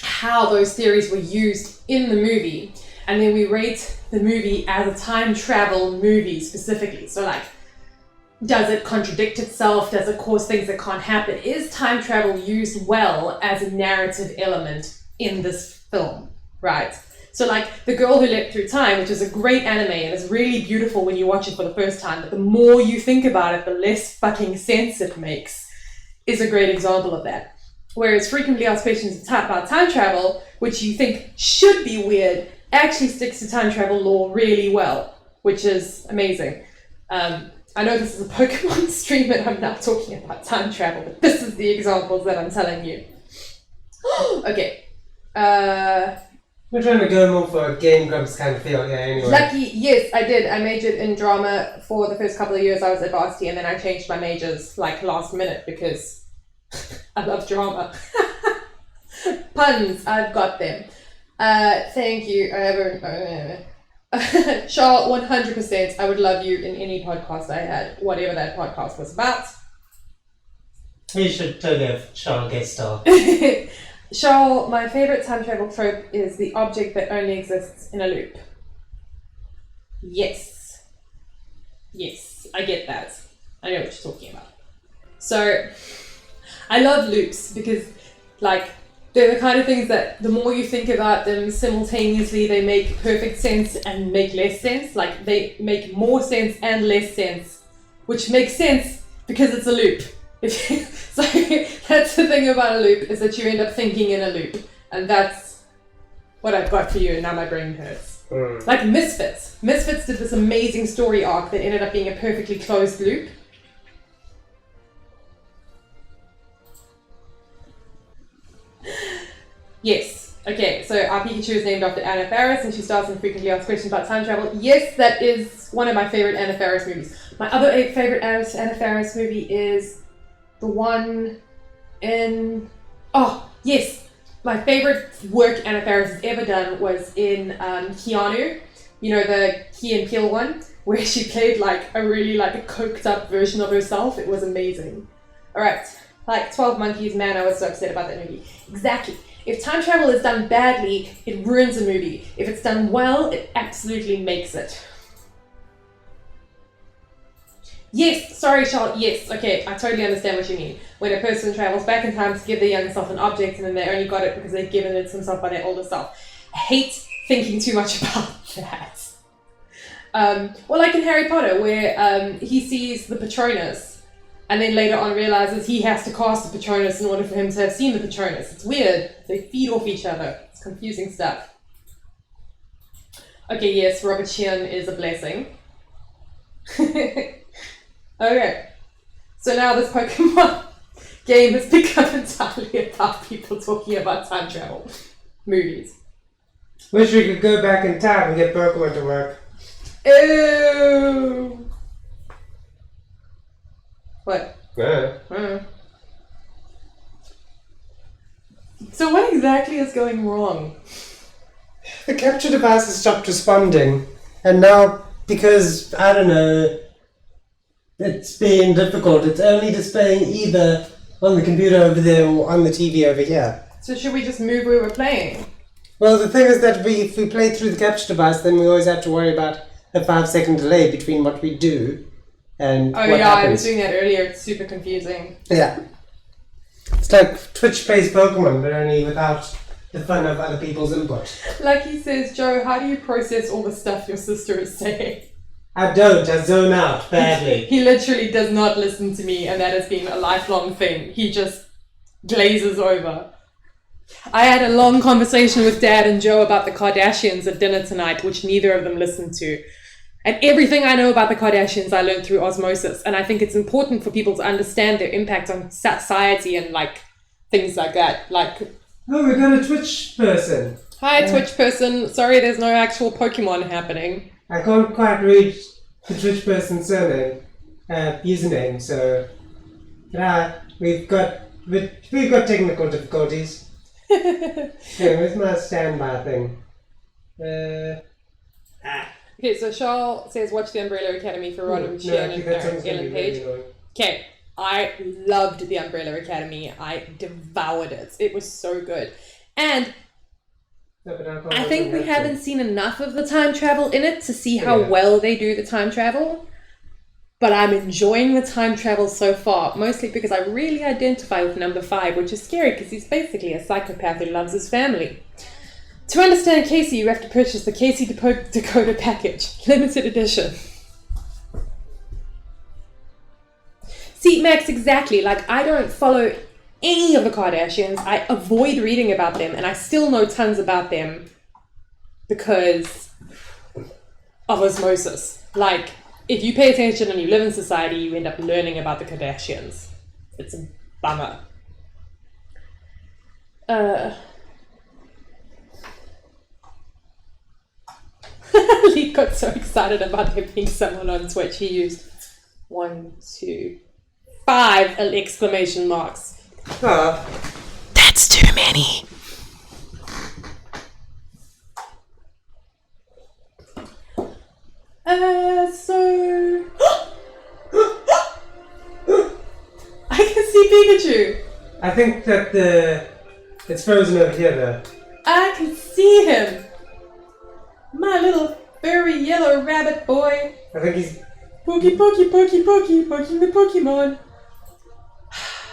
how those theories were used in the movie, and then we rate the movie as a time travel movie specifically. So does it contradict itself? Does it cause things that can't happen? Is time travel used well as a narrative element in this film, right? So The Girl Who Leapt Through Time, which is a great anime and is really beautiful when you watch it for the first time, but the more you think about it, the less fucking sense it makes, is a great example of that. Whereas Frequently Asked Questions about time travel, which you think should be weird, actually sticks to time travel lore really well, which is amazing. I know this is a Pokemon stream and I'm not talking about time travel, but this is the examples that I'm telling you. Okay. We're trying to go more for a Game Grumps kind of feel, yeah, anyway. Lucky, yes, I did. I majored in drama for the first couple of years I was at B.S.T, and then I changed my majors last minute because I love drama. Puns, I've got them. Thank you. Charles, 100%. I would love you in any podcast I had, whatever that podcast was about. You should totally have Charles guest star. Charles, my favourite time travel trope is the object that only exists in a loop. Yes. Yes, I get that. I know what you're talking about. So, I love loops because, they're the kind of things that the more you think about them simultaneously, they make perfect sense and make less sense. They make more sense and less sense, which makes sense because it's a loop. So that's the thing about a loop, is that you end up thinking in a loop. And that's what I've got for you, and now my brain hurts. Misfits. Misfits did this amazing story arc that ended up being a perfectly closed loop. Yes. Okay, so our Pikachu is named after Anna Faris, and she stars in Frequently Asked Questions about time travel. Yes, that is one of my favorite Anna Faris movies. My other favorite Anna Faris movie is the one in... Oh, yes! My favorite work Anna Faris has ever done was in Keanu. You know, the Key and Peele one, where she played a really a coked up version of herself. It was amazing. Alright, 12 Monkeys, man, I was so upset about that movie. Exactly. If time travel is done badly, it ruins a movie. If it's done well, it absolutely makes it. Yes, sorry, Charlotte, yes, okay, I totally understand what you mean. When a person travels back in time to give their younger self an object and then they only got it because they've given it to themselves by their older self. I hate thinking too much about that. In Harry Potter, where he sees the Patronus, and then later on realizes he has to cast the Patronus in order for him to have seen the Patronus. It's weird. They feed off each other. It's confusing stuff. Okay, yes, Robert Sheehan is a blessing. Okay. So now this Pokemon game has become entirely about people talking about time travel movies. Wish we could go back in time and get Pokemon to work. Ew. What? Yeah. So what exactly is going wrong? The capture device has stopped responding, and now, because, I don't know, it's been difficult, it's only displaying either on the computer over there or on the TV over here. So should we just move where we're playing? Well, the thing is that if we play through the capture device, then we always have to worry about a 5-second delay between what we do and what happens. I was doing that earlier. It's super confusing. Yeah. It's like Twitch plays Pokemon, but only without the fun of other people's input. Lucky says, Joe, how do you process all the stuff your sister is saying? I don't. I zone out badly. He literally does not listen to me, and that has been a lifelong thing. He just glazes over. I had a long conversation with Dad and Joe about the Kardashians at dinner tonight, which neither of them listened to. And everything I know about the Kardashians I learned through osmosis. And I think it's important for people to understand their impact on society and like things like that. Like, oh, we got a Twitch person. Hi, Twitch person. Sorry, there's no actual Pokemon happening. I can't quite read the Twitch person's username, so we've got technical difficulties. Yeah, where's my standby thing? Okay, so Charles says watch the Umbrella Academy for Ron and Shannon and Ellen Page. Okay, I loved the Umbrella Academy. I devoured it. It was so good. And I think we haven't seen enough of the time travel in it to see how well they do the time travel. But I'm enjoying the time travel so far, mostly because I really identify with number 5, which is scary because he's basically a psychopath who loves his family. To understand Casey, you have to purchase the Casey Decoder package, limited edition. See, Max, exactly. Like, I don't follow any of the Kardashians. I avoid reading about them, and I still know tons about them because of osmosis. Like, if you pay attention and you live in society, you end up learning about the Kardashians. It's a bummer. Lee got so excited about there being someone on Twitch. He used 1, 2, 5 exclamation marks. That's too many. So I can see Pikachu. I think that it's frozen over here though. I can see him. My little furry yellow rabbit boy. I think he's poking the Pokemon.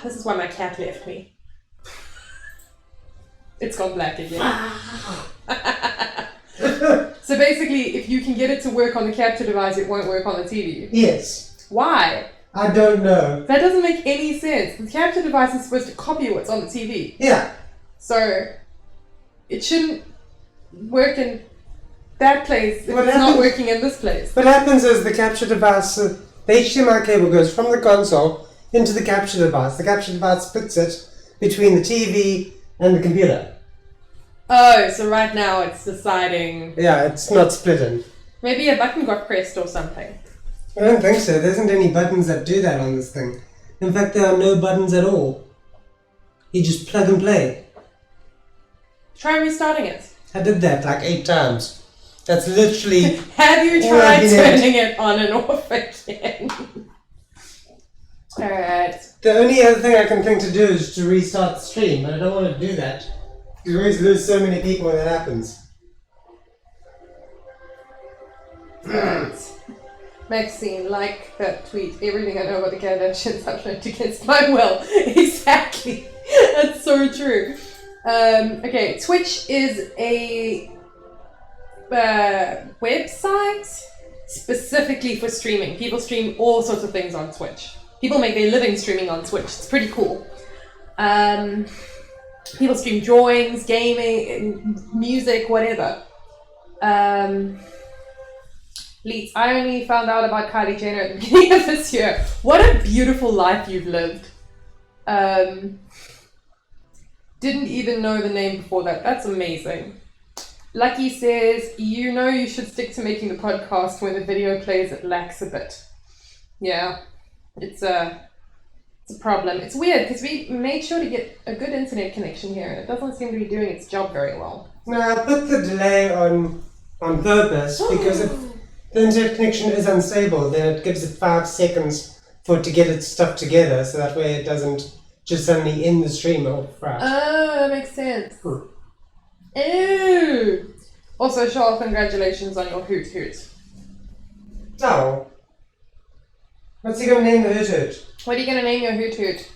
This is why my cat left me. It's gone black again. So basically, if you can get it to work on the capture device, it won't work on the TV. Yes. Why? I don't know. That doesn't make any sense. The capture device is supposed to copy what's on the TV. Yeah. So it shouldn't work in that place if it's not working in this place. What happens is the capture device, the HDMI cable goes from the console into the capture device. The capture device splits it between the TV and the computer. Oh, so right now it's deciding... Yeah, it's not splitting. Maybe a button got pressed or something. I don't think so. There isn't any buttons that do that on this thing. In fact, there are no buttons at all. You just plug and play. Try restarting it. I did that like 8 times. That's literally... Have you tried turning it on and off again? Alright. The only other thing I can think to do is to restart the stream, but I don't want to do that. You always lose so many people when that happens. Right. Maxine, like that tweet. Everything I know about the Kardashians I've learned against my will. Exactly. That's so true. Okay, Twitch is a website specifically for streaming. People stream all sorts of things on Twitch. People make their living streaming on Twitch. It's pretty cool. People stream drawings, gaming, music, whatever. Leets, I only found out about Kylie Jenner at the beginning of this year. What a beautiful life you've lived. Didn't even know the name before that. That's amazing. Lucky says, you know you should stick to making the podcast when the video plays, it lacks a bit. Yeah, it's a problem. It's weird because we made sure to get a good internet connection here and it doesn't seem to be doing its job very well. No, I put the delay on purpose because if the internet connection is unstable, then it gives it 5 seconds for it to get its stuff together, so that way it doesn't just suddenly end the stream or right. Oh, that makes sense. Ew. Also, Charles, congratulations on your hoot hoot. Oh. What's he going to name the hoot hoot? What are you going to name your hoot hoot?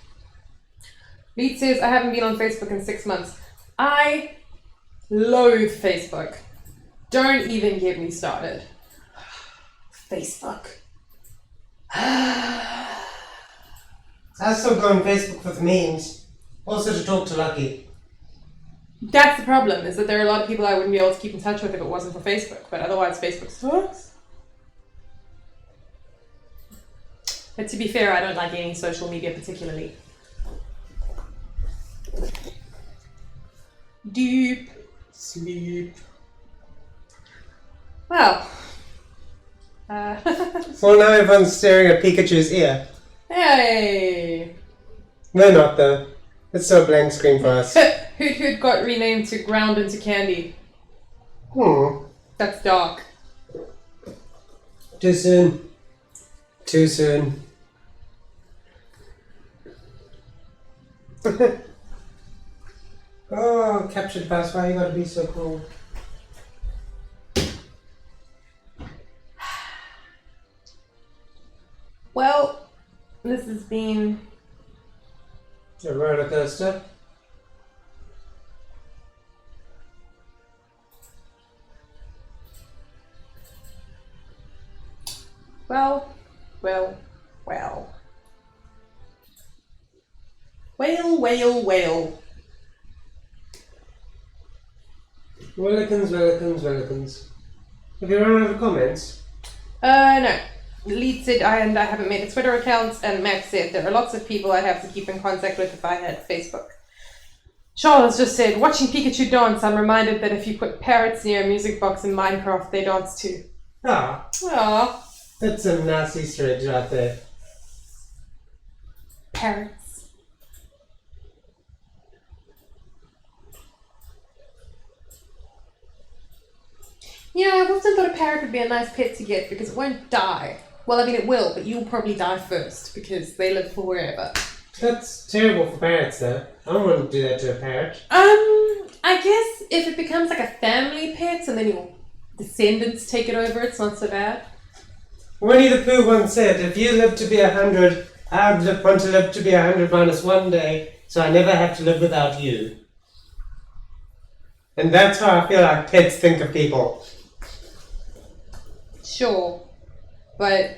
Leet says, I haven't been on Facebook in 6 months. I loathe Facebook. Don't even get me started. Facebook. I still go on Facebook with memes Also to talk to Lucky. That's the problem, is that there are a lot of people I wouldn't be able to keep in touch with if it wasn't for Facebook, but otherwise Facebook sucks. But to be fair, I don't like any social media particularly. Deep sleep. Well. Well, now everyone's staring at Pikachu's ear. Hey! We're not, though. It's still a blank screen for us. Hoot Hoot got renamed to Ground into Candy. That's dark. Too soon. Too soon. Oh, captured pass. Why you gotta be so cool? Well, this has been A roller coaster. well. Wellikins. Have you run out of comments? No. Lead said I haven't made a Twitter account, and Max said there are lots of people I'd have to keep in contact with if I had Facebook. Charles just said, watching Pikachu dance, I'm reminded that if you put parrots near a music box in Minecraft, they dance too. Ah, Aww. that's some nice Easter eggs right there. Parrots. Yeah, I've often thought a parrot would be a nice pet to get because it won't die. Well, I mean, it will, but you'll probably die first because they live forever. That's terrible for parrots, though. I don't want to do that to a parrot. I guess if it becomes like a family pet and then your descendants take it over, it's not so bad. Winnie the Pooh once said, if you live to be 100, I'd want to live to be 100 minus 1 day, so I never have to live without you. And that's how I feel like pets think of people. Sure, but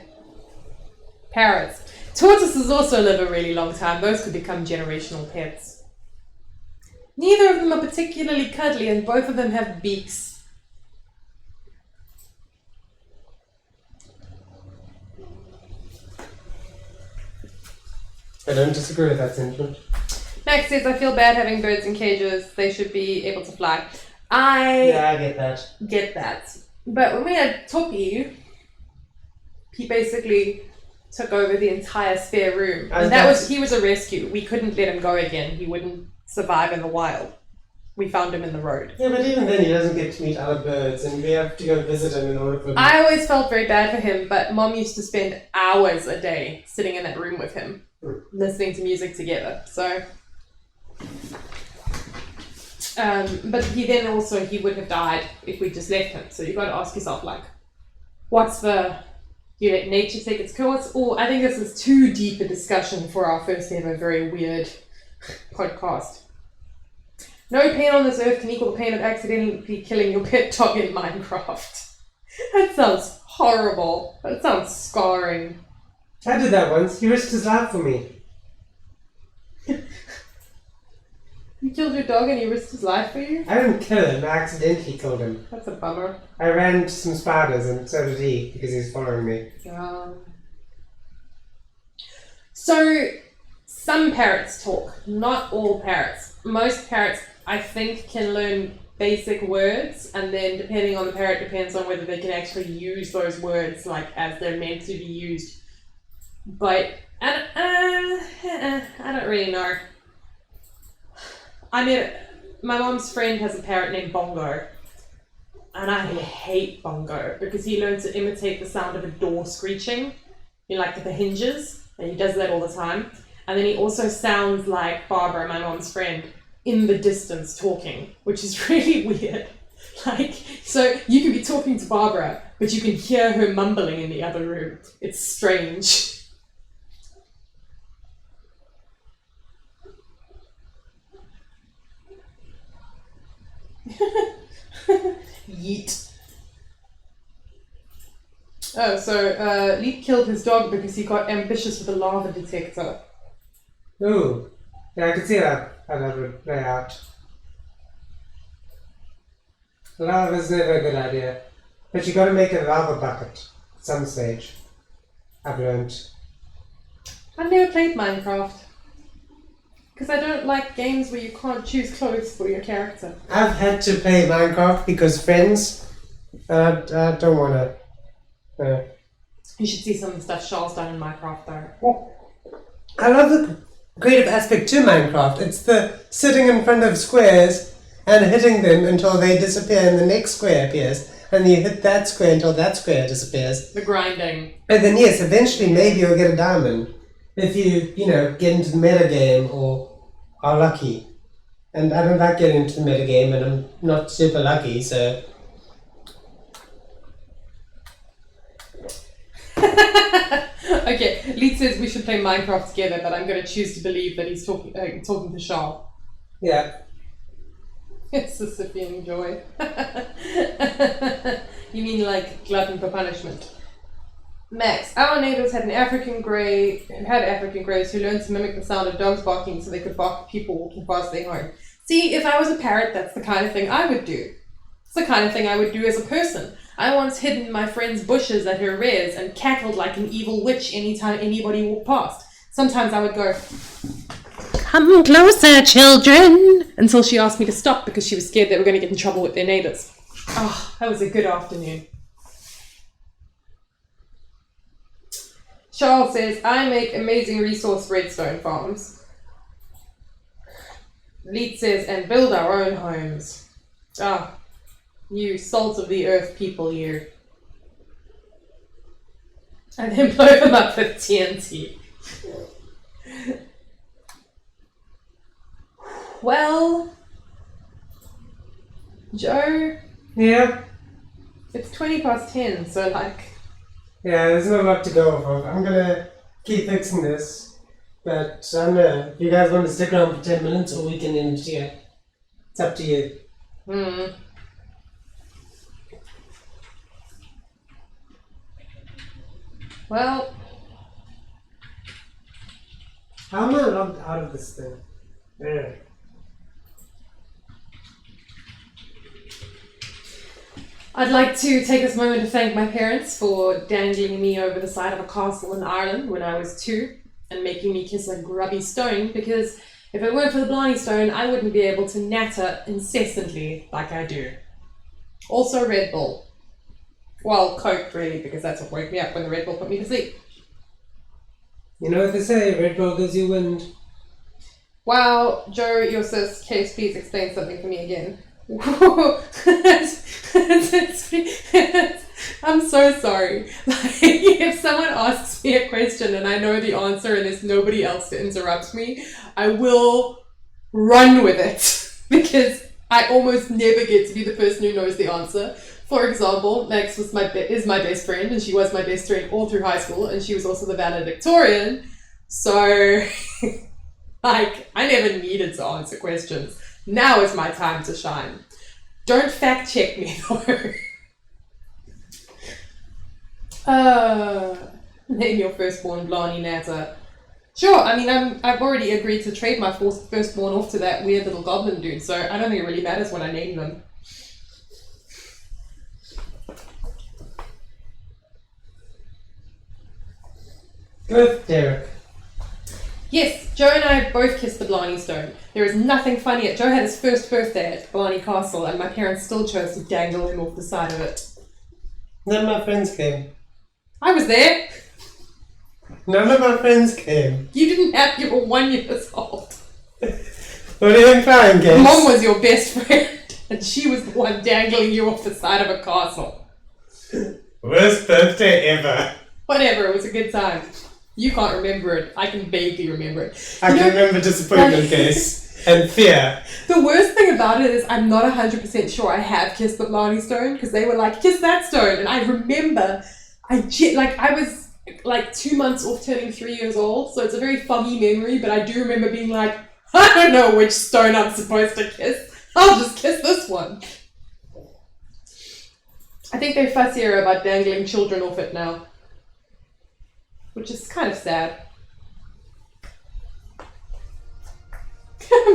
parrots. Tortoises also live a really long time. Those could become generational pets. Neither of them are particularly cuddly, and both of them have beaks. I don't disagree with that sentiment. Max says, I feel bad having birds in cages. They should be able to fly. Yeah, I get that. Get that. But when we had Toppy, he basically took over the entire spare room. And he was a rescue. We couldn't let him go again. He wouldn't survive in the wild. We found him in the road. Yeah, but even then he doesn't get to meet other birds and we have to go visit him in order for him. I always felt very bad for him, but Mom used to spend hours a day sitting in that room with him, listening to music together. So, but he would have died if we just left him. So you've got to ask yourself, like, what's the, you let nature take its course? Or I think this is too deep a discussion for our first ever very weird podcast. No pain on this earth can equal the pain of accidentally killing your pet dog in Minecraft. That sounds horrible. That sounds scarring. I did that once. He risked his life for me. You killed your dog and he risked his life for you? I didn't kill him, I accidentally killed him. That's a bummer. I ran into some spiders and so did he because he's following me. So, some parrots talk, not all parrots. Most parrots, I think, can learn basic words, and then depending on the parrot depends on whether they can actually use those words like as they're meant to be used. But I don't really know. I mean, my mom's friend has a parrot named Bongo, and I hate Bongo because he learns to imitate the sound of a door screeching, like the hinges, and he does that all the time. And then he also sounds like Barbara, my mom's friend, in the distance talking, which is really weird. Like, so you can be talking to Barbara, but you can hear her mumbling in the other room. It's strange. Yeet. Oh, so Leap killed his dog because he got ambitious with a lava detector. Ooh, yeah, I could see that. love would play out. Love is never a good idea. But you gotta make a lava bucket at some stage. I've learned. I've never played Minecraft. Because I don't like games where you can't choose clothes for your character. I've had to play Minecraft because friends. I don't wanna. You should see some of the stuff Charles done in Minecraft though. I love the creative aspect to Minecraft. It's the sitting in front of squares and hitting them until they disappear and the next square appears. And you hit that square until that square disappears. The grinding. And then yes, eventually maybe you'll get a diamond. If you get into the meta game or are lucky. And I don't like getting into the meta game and I'm not super lucky, so... Okay, Leet says we should play Minecraft together, but I'm going to choose to believe that he's talking to Charles. Yeah. It's Sisyphean joy. You mean like glutton for punishment? Max, our neighbours had African greys who learned to mimic the sound of dogs barking so they could bark at people walking past their home. See, if I was a parrot, that's the kind of thing I would do. It's the kind of thing I would do as a person. I once hid in my friend's bushes at her res and cackled like an evil witch anytime anybody walked past. Sometimes I would go, "Come closer, children," until she asked me to stop because she was scared they were going to get in trouble with their neighbours. Oh, that was a good afternoon. Charles says, I make amazing resource redstone farms. Leet says, and build our own homes. Ah, you salt of the earth people, you. And then blow them up with TNT. Well, Joe, Yeah? it's 10:20, so like... Yeah, there's not a lot to go off of. I'm gonna keep fixing this. But I don't know, if you guys want to stick around for 10 minutes or we can end here. It's up to you. Well, How am I logged out of this thing? Yeah. I'd like to take this moment to thank my parents for dangling me over the side of a castle in Ireland when I was 2 and making me kiss a grubby stone, because if it weren't for the Blarney Stone, I wouldn't be able to natter incessantly like I do. Also Red Bull. Well, Coke really, because that's what woke me up when the Red Bull put me to sleep. You know what they say, Red Bull gives you wind. Wow, Joe, your sis, Case, please explain something for me again. I'm so sorry. Like, if someone asks me a question and I know the answer and there's nobody else to interrupt me, I will run with it because I almost never get to be the person who knows the answer. For example, Max is my best friend, and she was my best friend all through high school, and she was also the valedictorian. So, like, I never needed to answer questions. Now is my time to shine. Don't fact check me though. Name your firstborn Blarney Natter. Sure, I mean, I've already agreed to trade my firstborn off to that weird little goblin dude, so I don't think it really matters when I name them. Good, Derek. Yes, Joe and I both kissed the Blarney Stone. There is nothing funnier. Joe had his first birthday at Blarney Castle, and my parents still chose to dangle him off the side of it. None of my friends came. I was there. None of my friends came. You didn't have, you were 1 year old. What are you implying, Case? Mom was your best friend, and she was the one dangling you off the side of a castle. Worst birthday ever. Whatever, it was a good time. You can't remember it. I can vaguely remember it. I can remember disappointment, Case. And fear. The worst thing about it is I'm not 100% sure I have kissed the Blarney Stone, because they were like, kiss that stone. And I remember, I was like 2 months off turning 3 years old, so it's a very foggy memory, but I do remember being like, I don't know which stone I'm supposed to kiss. I'll just kiss this one. I think they're fussier about dangling children off it now, which is kind of sad.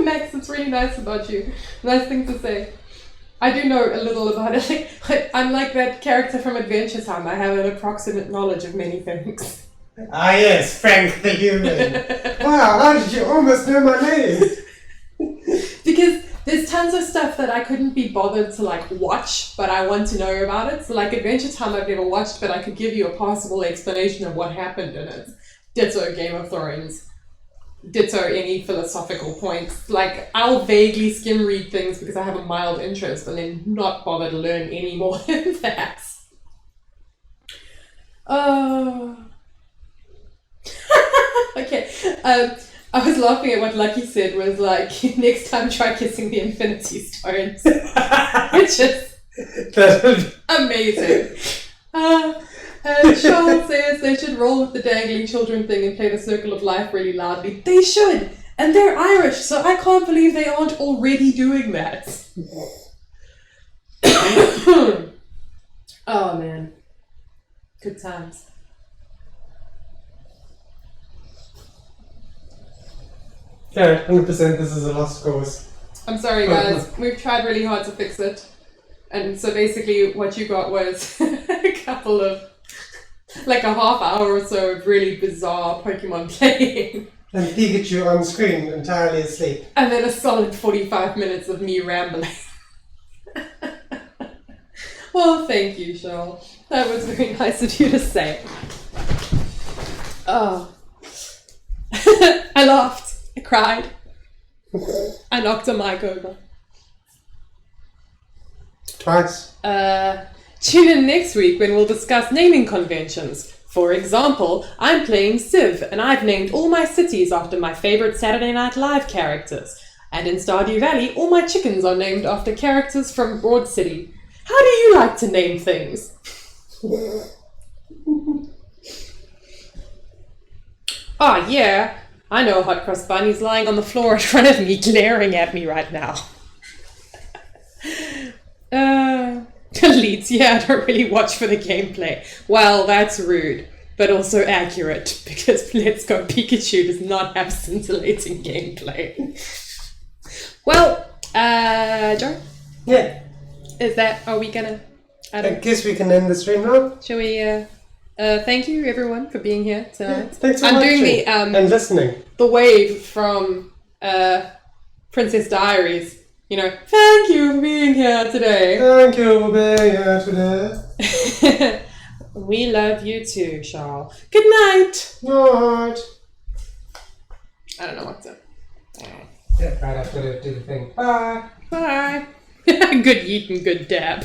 Max, it's really nice about you. Nice thing to say. I do know a little about it. I'm like that character from Adventure Time. I have an approximate knowledge of many things. Ah yes, Frank the Human. Wow, how did you almost know my name? Because there's tons of stuff that I couldn't be bothered to like watch, but I want to know about it. So like Adventure Time I've never watched, but I could give you a passable explanation of what happened in it. Ditto Game of Thrones. Ditto any philosophical points. Like, I'll vaguely skim read things because I have a mild interest and then not bother to learn any more than that. Okay. I was laughing at what Lucky said was like, next time try kissing the Infinity Stones. Which is amazing. Charles says they should roll with the dangling children thing and play the Circle of Life really loudly. They should! And they're Irish, so I can't believe they aren't already doing that. Oh man. Good times. Yeah, 100% this is a lost cause. I'm sorry guys, we've tried really hard to fix it. And so basically what you got was a couple of, like a half hour or so of really bizarre Pokemon playing. And Pikachu on screen, entirely asleep. And then a solid 45 minutes of me rambling. Well, thank you, Cheryl. That was very nice of you to say. Oh. I laughed. I cried. I knocked a mic over. Twice. Tune in next week when we'll discuss naming conventions. For example, I'm playing Civ, and I've named all my cities after my favorite Saturday Night Live characters. And in Stardew Valley, all my chickens are named after characters from Broad City. How do you like to name things? Oh yeah, I know Hot Cross Bunny's lying on the floor in front of me, glaring at me right now. Leeds, yeah, I don't really watch for the gameplay. Well, that's rude, but also accurate, because Let's Go Pikachu does not have scintillating gameplay. Well, Joe? Yeah. Are we gonna... I guess we can end the stream now. Shall we, thank you everyone for being here tonight. Yeah, thanks for I'm watching doing the, and listening. The wave from, Princess Diaries. You know, thank you for being here today. Thank you for being here today. We love you too, Charles. Good night. Night. I don't know what to... Yeah, right after do the thing. Bye. Bye. Good yeet and good dab.